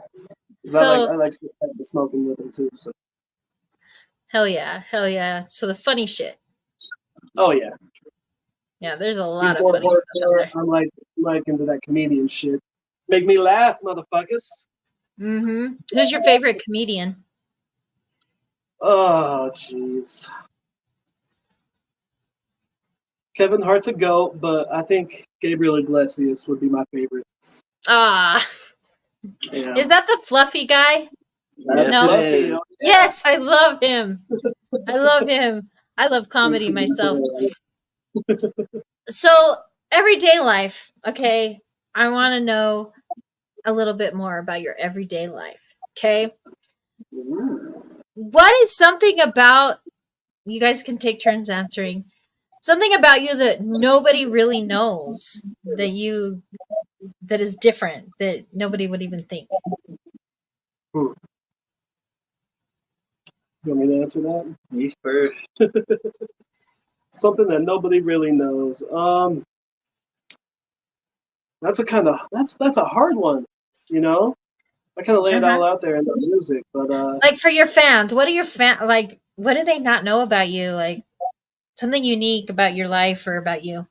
'Cause So, I like smoking with them too. So. hell yeah. So the funny shit. Oh yeah. Yeah, there's a He's lot of more funny stuff out hardcore. there. I'm like into that comedian shit. Make me laugh, motherfuckers. Mm-hmm. Who's your favorite comedian? Oh jeez. Kevin Hart's a goat, but I think Gabriel Iglesias would be my favorite. Ah, Yeah. is that the fluffy guy? Yes, No. it is. Yes, I love him. I love comedy myself. So, everyday life. Okay, I want to know a little bit more about your everyday life. Okay, what is something about you guys can take turns answering? Something about you that nobody really knows that is different that nobody would even think. You want me to answer that? You first. Something that nobody really knows. That's a hard one, you know? I kind of lay it all out there in the music, but Like, for your fans, what do they not know about you? Like, something unique about your life or about you?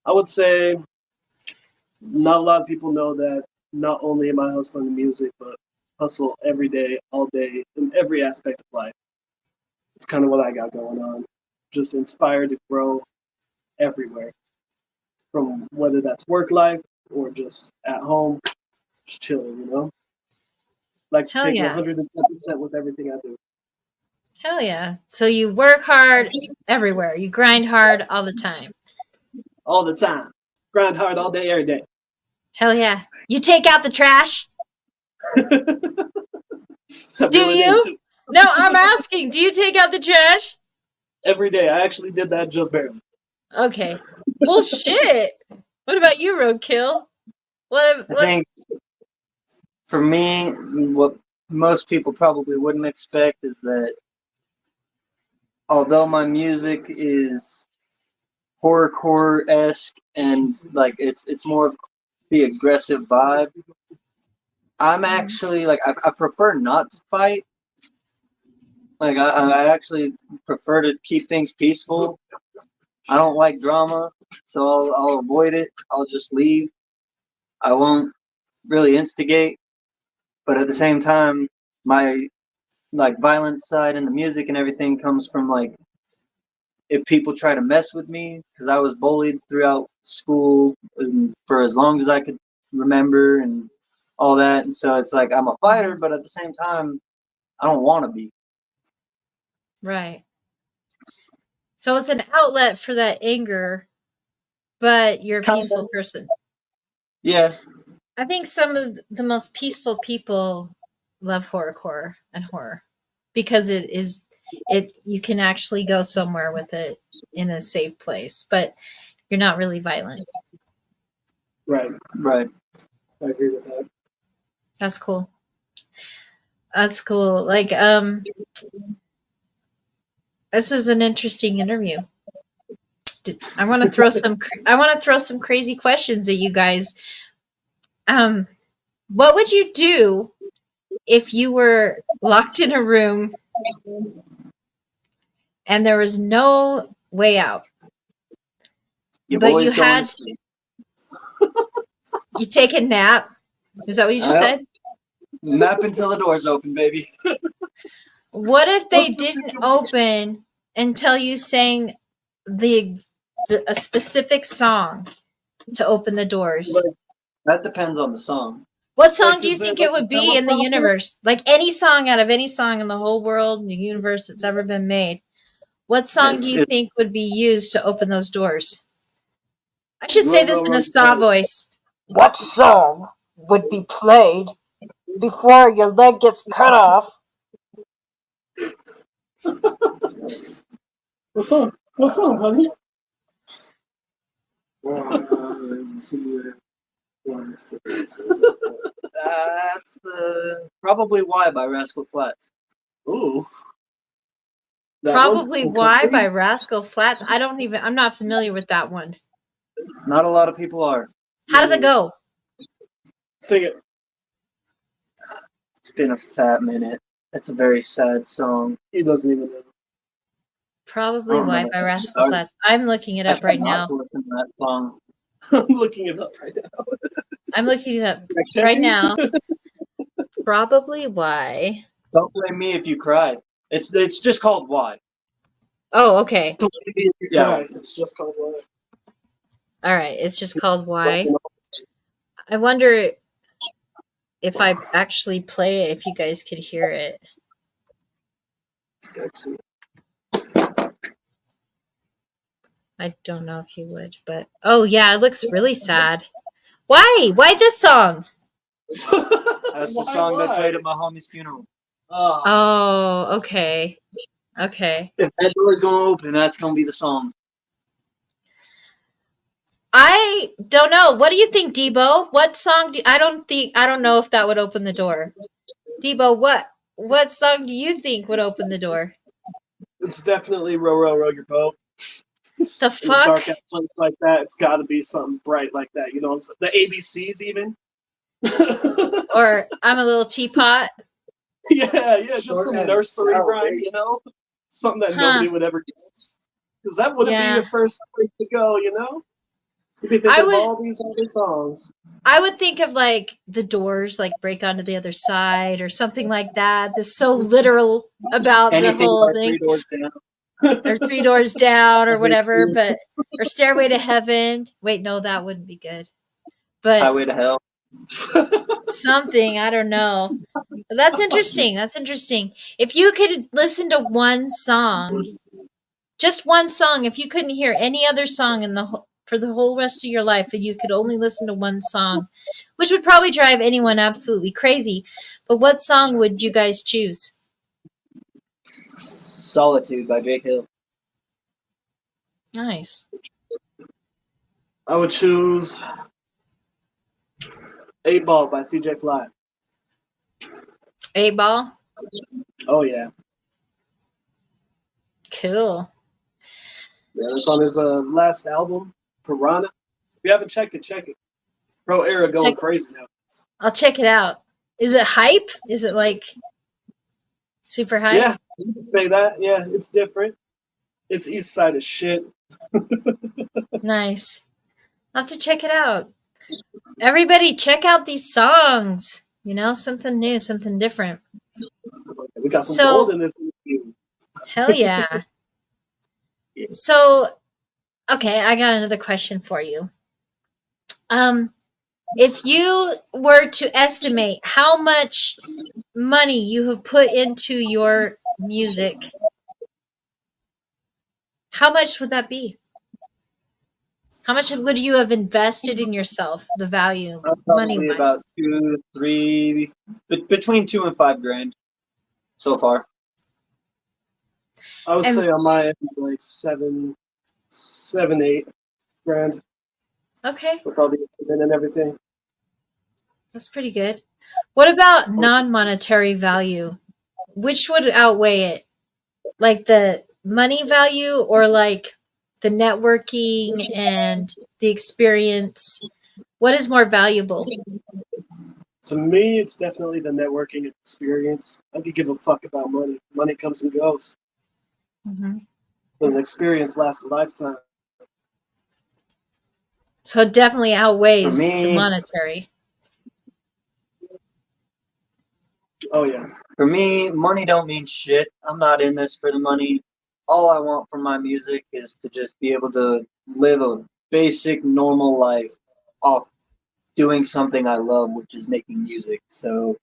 I would say not a lot of people know that not only am I hustling in music, but hustle every day, all day, in every aspect of life. It's kind of what I got going on. Just inspired to grow everywhere. From whether that's work life or just at home, just chilling, you know? Like to Hell take yeah. 110% with everything I do. Hell yeah. So you work hard everywhere. You grind hard all the time. All the time. Grind hard all day, every day. Hell yeah. You take out the trash? Do you? No, I'm asking. Do you take out the trash? Every day. I actually did that just barely. Okay. Well, shit. What about you, Roadkill? I think for me, what most people probably wouldn't expect is that although my music is horrorcore-esque and like it's more of the aggressive vibe, I'm actually like I prefer not to fight. Like I actually prefer to keep things peaceful. I don't like drama, so I'll avoid it. I'll just leave. I won't really instigate, but at the same time, my like violent side and the music and everything comes from like if people try to mess with me, because I was bullied throughout school and for as long as I could remember and all that. And so it's like I'm a fighter, but at the same time, I don't want to be. Right. So it's an outlet for that anger, but you're a peaceful person. Yeah. I think some of the most peaceful people love horrorcore and horror because you can actually go somewhere with it in a safe place, but you're not really violent. Right. Right. I agree with that. That's cool. That's cool. Like, this is an interesting interview. I want to throw some crazy questions at you guys. What would you do if you were locked in a room and there was no way out? But you had you take a nap. Is that what you just said? Nap until the door's open, baby. What if they didn't open until you sang a specific song to open the doors? That depends on the song. What song do you think it would be in the universe? Like any song out of any song in the whole world, in the universe that's ever been made. What song do you think would be used to open those doors? I should say this in a ska voice. What song would be played before your leg gets cut off? What song? What song, honey? That's probably Why by Rascal Flatts. Ooh. Probably Why by Rascal Flatts. I'm not familiar with that one. Not a lot of people are. How does it go? Sing it. It's been a fat minute. That's a very sad song. He doesn't even know. Probably Why by Rascal Flatts. I'm looking it up right now. That song. I'm looking it up right now. I'm looking it up right now. Probably Why. Don't blame me if you cry. It's just called Why. Oh, okay. Yeah, it's just called Why. All right, it's just called Why. I wonder if I actually play it, if you guys could hear it. I don't know if you would, but oh yeah, it looks really sad. Why? Why this song? That's the song that played at my homie's funeral. Oh, okay. Okay. If that door's gonna open, that's gonna be the song. I don't know. What do you think, Debo? What song I don't know if that would open the door. Debo, what song do you think would open the door? It's definitely Row, Row, Row Your Boat. The fuck? Dark at place like that, it's got to be something bright like that. You know, the ABCs even. Or I'm a Little Teapot. Yeah, just some nursery rhyme, you know? Something that nobody would ever guess. Because that wouldn't be the first place to go, you know? You'd be thinking of all these other songs. I would think of like The Doors, like Break Onto the Other Side or something like that. That's so literal about the whole thing. Or Three Doors Down or whatever, or Stairway to Heaven. Wait, no, that wouldn't be good. But Highway to Hell. Something, I don't know. But that's interesting. That's interesting. If you could listen to one song, just one song, if you couldn't hear any other song for the whole rest of your life, and you could only listen to one song, which would probably drive anyone absolutely crazy, but what song would you guys choose? Solitude by Jake Hill. Nice. I would choose 8 Ball by CJ Fly. 8 Ball? Oh, yeah. Cool. Yeah, it's on his last album, Piranha. If you haven't checked it, check it. Pro Era going crazy now. I'll check it out. Is it hype? Is it like super hype? Yeah, you can say that. Yeah, it's different. It's East Side of shit. Nice. I'll have to check it out. Everybody, check out these songs. You know, something new, something different. We got some gold in this interview. Hell yeah. So, okay, I got another question for you. If you were to estimate how much money you have put into your music, how much would that be? How much would you have invested in yourself? The value, money-wise? About 2, 3, between 2 and 5 grand so far. I would say on my end, like 7, 8 grand. Okay. With all the equipment and everything. That's pretty good. What about non-monetary value? Which would outweigh it? Like the money value or like the networking and the experience? What is more valuable? To me, it's definitely the networking experience. I could give a fuck about money. Money comes and goes. Mm-hmm. But an experience lasts a lifetime. So it definitely outweighs the monetary. Oh, yeah. For me, money don't mean shit. I'm not in this for the money. All I want from my music is to just be able to live a basic, normal life off doing something I love, which is making music. So,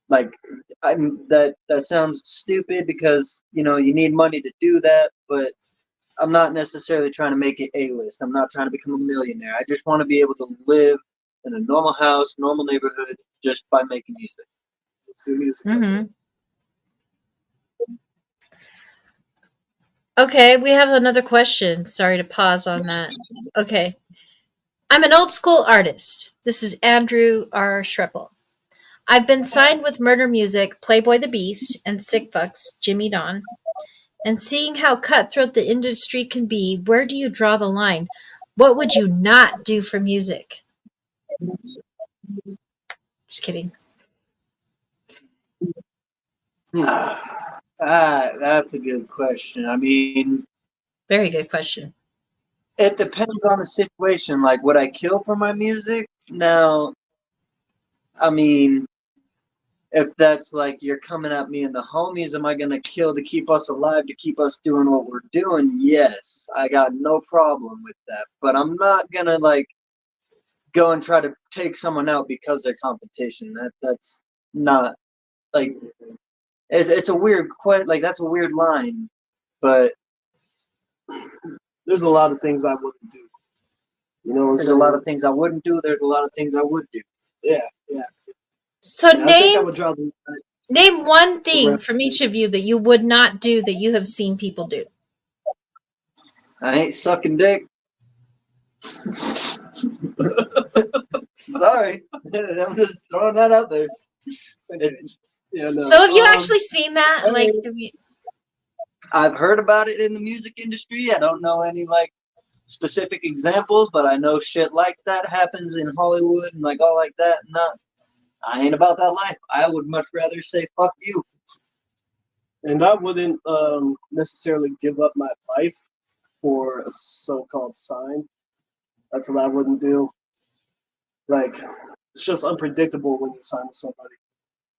like, that sounds stupid because, you know, you need money to do that, but I'm not necessarily trying to make it A-list. I'm not trying to become a millionaire. I just want to be able to live in a normal house, normal neighborhood, just by making music. Let's do music. Mm-hmm. Okay, we have another question. Sorry to pause on that. Okay. I'm an old school artist. This is Andrew R. Schreppel. I've been signed with Murder Music, Playboy the Beast, and Sick Fucks, Jimmy Don. And seeing how cutthroat the industry can be, where do you draw the line? What would you not do for music? Just kidding. That's a good question. I mean, very good question. It depends on the situation. Like, would I kill for my music? Now, I mean, if that's like you're coming at me and the homies, am I gonna kill to keep us alive, to keep us doing what we're doing? Yes, I got no problem with that. But I'm not gonna like go and try to take someone out because they're competition. That's not like it's a weird like that's a weird line, but there's a lot of things I wouldn't do. You know, there's a lot of things I wouldn't do. There's a lot of things I would do. Yeah, yeah. So name one thing from each of you that you would not do that you have seen people do. I ain't sucking dick. Sorry, I'm just throwing that out there. Yeah, no. So have you actually seen that? Like, I've heard about it in the music industry. I don't know any like specific examples, but I know shit like that happens in Hollywood and like all like that. I ain't about that life. I would much rather say fuck you. And I wouldn't necessarily give up my life for a so-called sign. That's what I wouldn't do. Like, it's just unpredictable when you sign with somebody.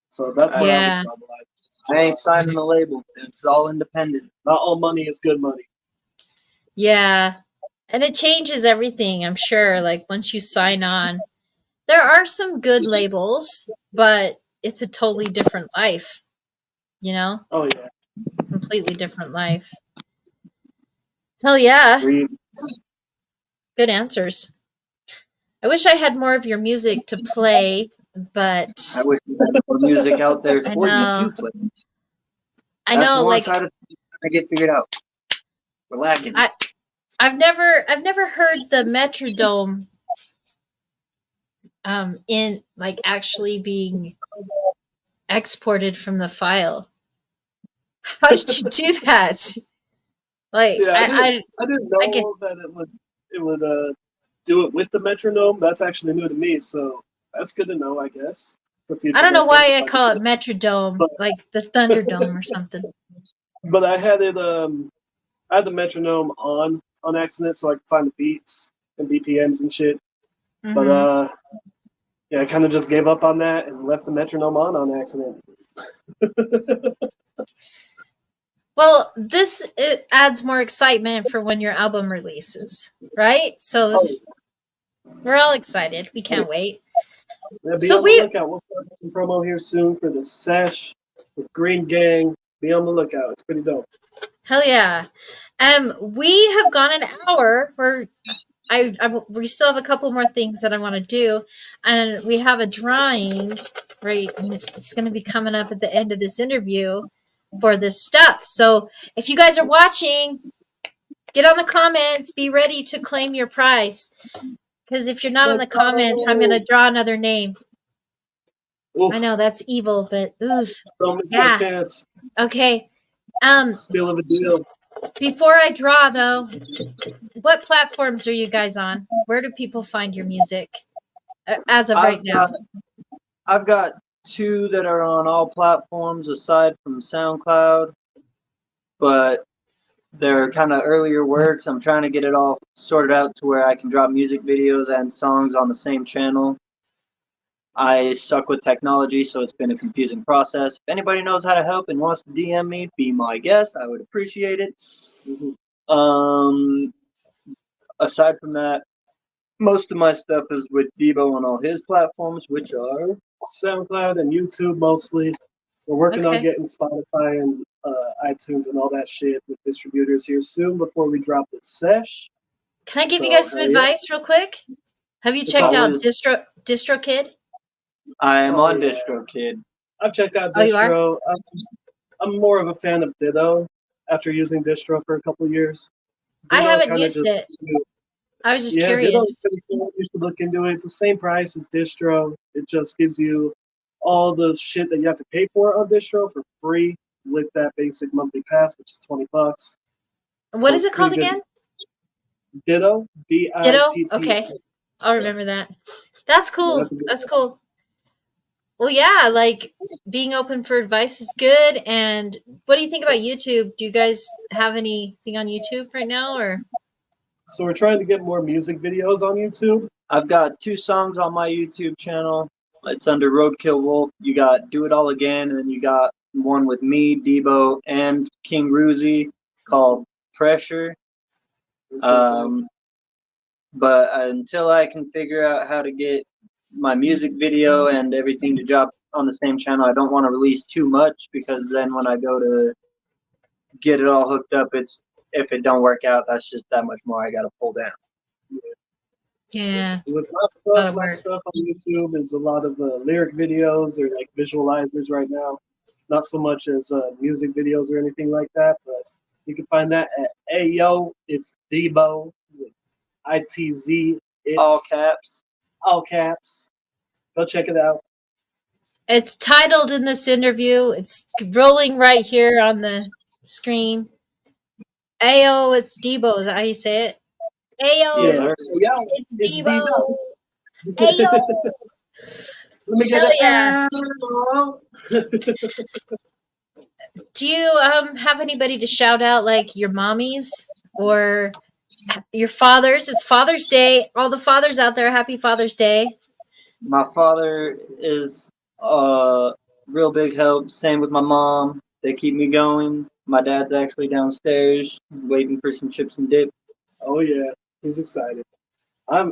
So that's what I would draw the line. I ain't signing a label. It's all independent. Not all money is good money. Yeah. And it changes everything, I'm sure. Like, once you sign on, there are some good labels, but it's a totally different life. You know? Oh, yeah. Completely different life. Hell yeah. Good answers. I wish I had more of your music to play, but I wish you had more music out there for you to play. I know, like I get figured out. We're lacking. I've never heard the Metrodome in like actually being exported from the file. How did you do that? Like, yeah, I didn't know that it would do it with the metronome. That's actually new to me, so that's good to know, I guess. I don't know why I call it Metrodome, like the Thunderdome or something. But I had it I had the metronome on accident so I could find the beats and BPMs and shit. But yeah, I kind of just gave up on that and left the metronome on accident. Well, it adds more excitement for when your album releases, right? So we're all excited. We can't wait. Yeah, be on the lookout. We'll start some promo here soon for the sesh with Green Gang. Be on the lookout. It's pretty dope. Hell yeah. We have gone an hour. We still have a couple more things that I want to do, and we have a drawing. Right, it's going to be coming up at the end of this interview for this stuff. So if you guys are watching, get on the comments. Be ready to claim your prize. Because if you're not in the comments, I'm going to draw another name. Oof. I know that's evil, but oof. Yeah. Okay. Still of a deal. Before I draw, though, what platforms are you guys on? Where do people find your music as of right now? I've got 2 that are on all platforms aside from SoundCloud, but they're kind of earlier works. I'm trying to get it all sorted out to where I can drop music videos and songs on the same channel. I suck with technology, so it's been a confusing process. If anybody knows how to help and wants to DM me, be my guest. I would appreciate it. Aside from that, most of my stuff is with Debo on all his platforms, which are SoundCloud and YouTube mostly. We're working on getting Spotify and iTunes and all that shit with distributors here soon before we drop the sesh. Can I give you guys some advice real quick? Have you checked out DistroKid? I am on DistroKid. I've checked out Distro. You are? I'm more of a fan of Ditto after using Distro for a couple of years. Ditto I haven't used it. I was just curious. Cool. You should look into it. It's the same price as Distro. It just gives you all the shit that you have to pay for on Distro for free with that basic monthly pass, which is $20. What is it called again? Ditto. Ditto? Okay. I'll remember that. That's cool. That's cool. Well, yeah, like being open for advice is good. And what do you think about YouTube? Do you guys have anything on YouTube right now, or? So we're trying to get more music videos on YouTube. I've got 2 songs on my YouTube channel. It's under ROADKILLWOLF. You got Do It All Again, and then you got one with me, Debo, and King Ruzi called Pressure. But until I can figure out how to get my music video and everything to drop on the same channel, I don't want to release too much, because then when I go to get it all hooked up, if it don't work out, that's just that much more I got to pull down. Yeah. With my stuff on YouTube is a lot of lyric videos or like visualizers right now. Not so much as music videos or anything like that, but you can find that at AYOITZDEBO with ITZ. All caps. All caps. Go check it out. It's titled in this interview. It's rolling right here on the screen. AYOITZDEBO. Is that how you say it? Ayo, it's Debo. Ayo. Let me get Do you have anybody to shout out, like your mommies or your fathers? It's Father's Day. All the fathers out there, happy Father's Day. My father is real big help. Same with my mom. They keep me going. My dad's actually downstairs waiting for some chips and dip. Oh yeah. He's excited. I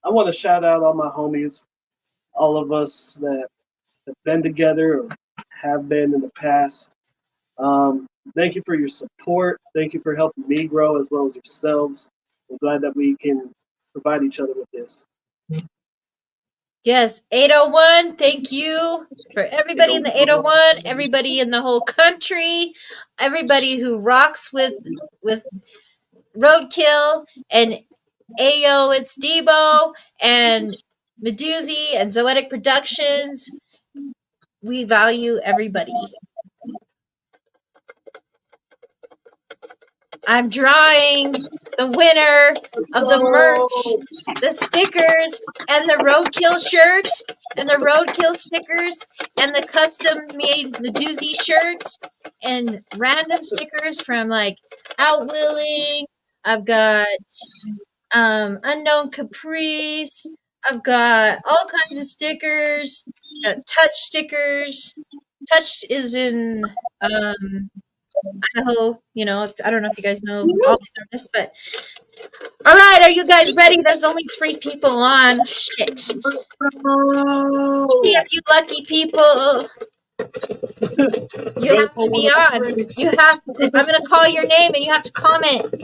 want to shout out all my homies, all of us that have been together or have been in the past. Thank you for your support. Thank you for helping me grow as well as yourselves. I'm glad that we can provide each other with this. Yes, 801, thank you for everybody in the 801, everybody in the whole country, everybody who rocks with Roadkill and AYOITZDEBO and Meduzi and Zoetic Productions. We value everybody. I'm drawing the winner of the merch, the stickers, and the Roadkill shirt, and the Roadkill stickers, and the custom-made Medoozy shirt, and random stickers from, like, Outwilling. I've got Unknown Caprice. I've got all kinds of stickers. Touch stickers. Touch is in Idaho. You know, I don't know if you guys know all this, but all right, are you guys ready? There's only 3 people on. Shit. Hey, you lucky people. You have to be on. You have. I'm gonna call your name and you have to comment.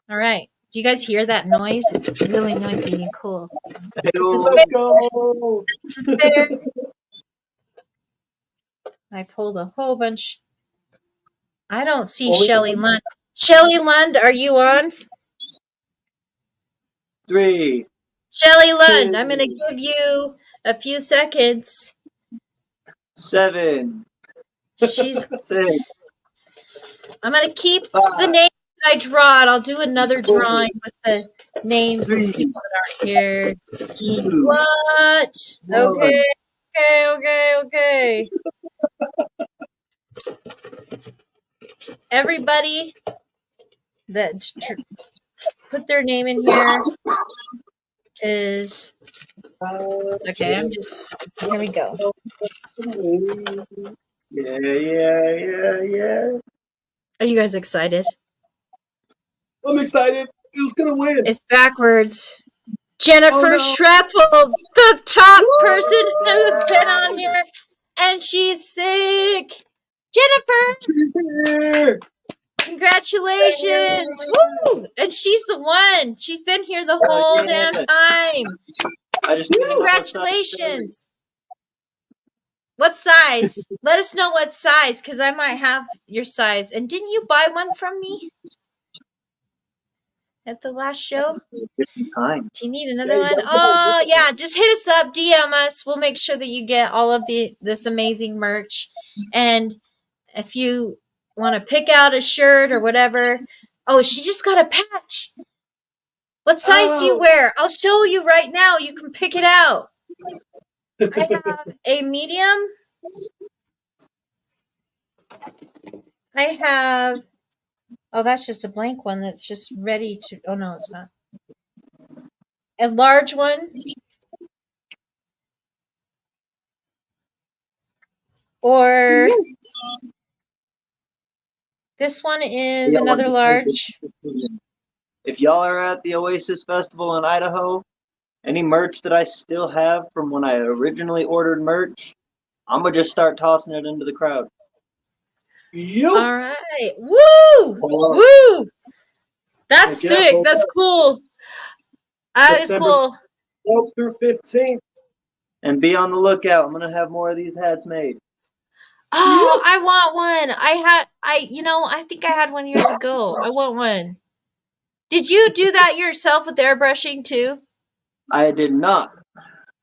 All right. Do you guys hear that noise? It's really noisy and cool. Let's go. This is fair. I pulled a whole bunch. I don't see Shelly Lund. Shelly Lund, are you on? 3. Shelly Lund, I'm going to give you a few seconds. 7. She's. 6. I'm going to keep the name that I draw, and I'll do another drawing with the names of people that are here. What? Okay. Everybody that put their name in here is okay. Here we go. Yeah. Are you guys excited? I'm excited. Who's gonna win? It's backwards. Jennifer Shrapple, the top person who's been on here, and she's sick. Jennifer, congratulations! Woo! And she's the one. She's been here the whole damn time. Congratulations! What size? Let us know what size, because I might have your size. And didn't you buy one from me at the last show? Do you need another one? Oh, yeah. Just hit us up. DM us. We'll make sure that you get all of this amazing merch. And if you want to pick out a shirt or whatever. Oh, she just got a patch. What size do you wear? I'll show you right now. You can pick it out. I have a medium. I have, oh, that's just a blank one that's just ready to, oh no, it's not. A large one. Or this one is another large. If y'all are at the Oasis Festival in Idaho, any merch that I still have from when I originally ordered merch, I'm going to just start tossing it into the crowd. Yep. All right. Woo! Woo! That's sick. That's cool. That is cool. 12th through 15th. And be on the lookout. I'm going to have more of these hats made. Oh, I want one. I think I had one years ago. I want one. Did you do that yourself with airbrushing too? I did not.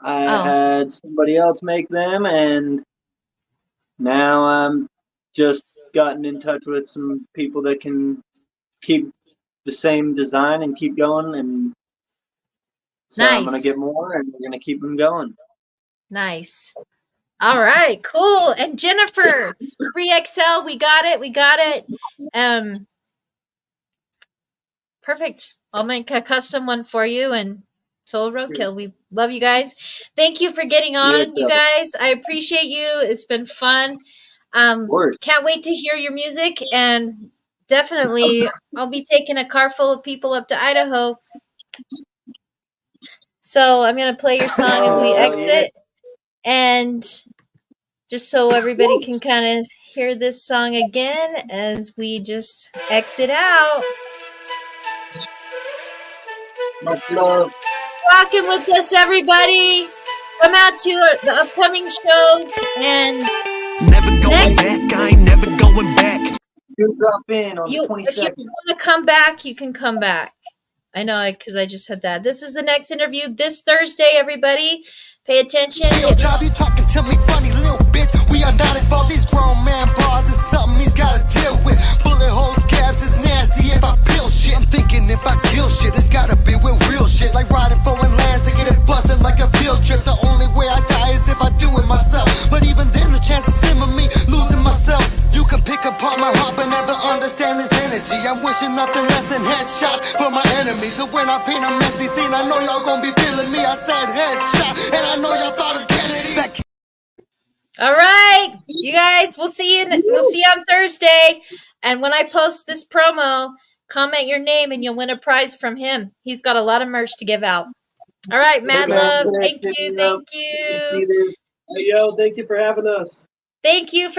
I had somebody else make them, and now I'm just gotten in touch with some people that can keep the same design and keep going, and so I'm going to get more, and we're going to keep them going. Nice. All right, cool. And Jennifer, 3XL, we got it. Perfect. I'll make a custom one for you, and so Roadkill. We love you guys. Thank you for getting on, you guys. I appreciate you. It's been fun. Can't wait to hear your music, and definitely I'll be taking a car full of people up to Idaho. So I'm going to play your song as we exit. And just so everybody can kind of hear this song again as we just exit out. Much love. Rocking with us, everybody. Come out to the upcoming shows, and never going back. I ain't never going back. You drop in on the 22nd. If you want to come back, you can come back. I know, because I just said that. This is the next interview this Thursday, everybody. Pay attention. Yo, job, you talking to me funny, little bitch. We are not involved. These grown man bras is something he's got to deal with. Bullet holes, cabs is And if I kill shit, it's gotta be with real shit. Like riding foreign lands to get it busted like a field trip. The only way I die is if I do it myself. But even then, the chances slim of me losing myself. You can pick apart my heart, but never understand this energy. I'm wishing nothing less than headshots for my enemies. So when I paint a messy scene, I know y'all gonna be feeling me. I said headshot, and I know y'all thought of Kennedy. All right, you guys, we'll see you on Thursday. And when I post this promo, comment your name and you'll win a prize from him. He's got a lot of merch to give out. All right, Mad Love, thank you. Hey, yo, thank you for having us. Thank you for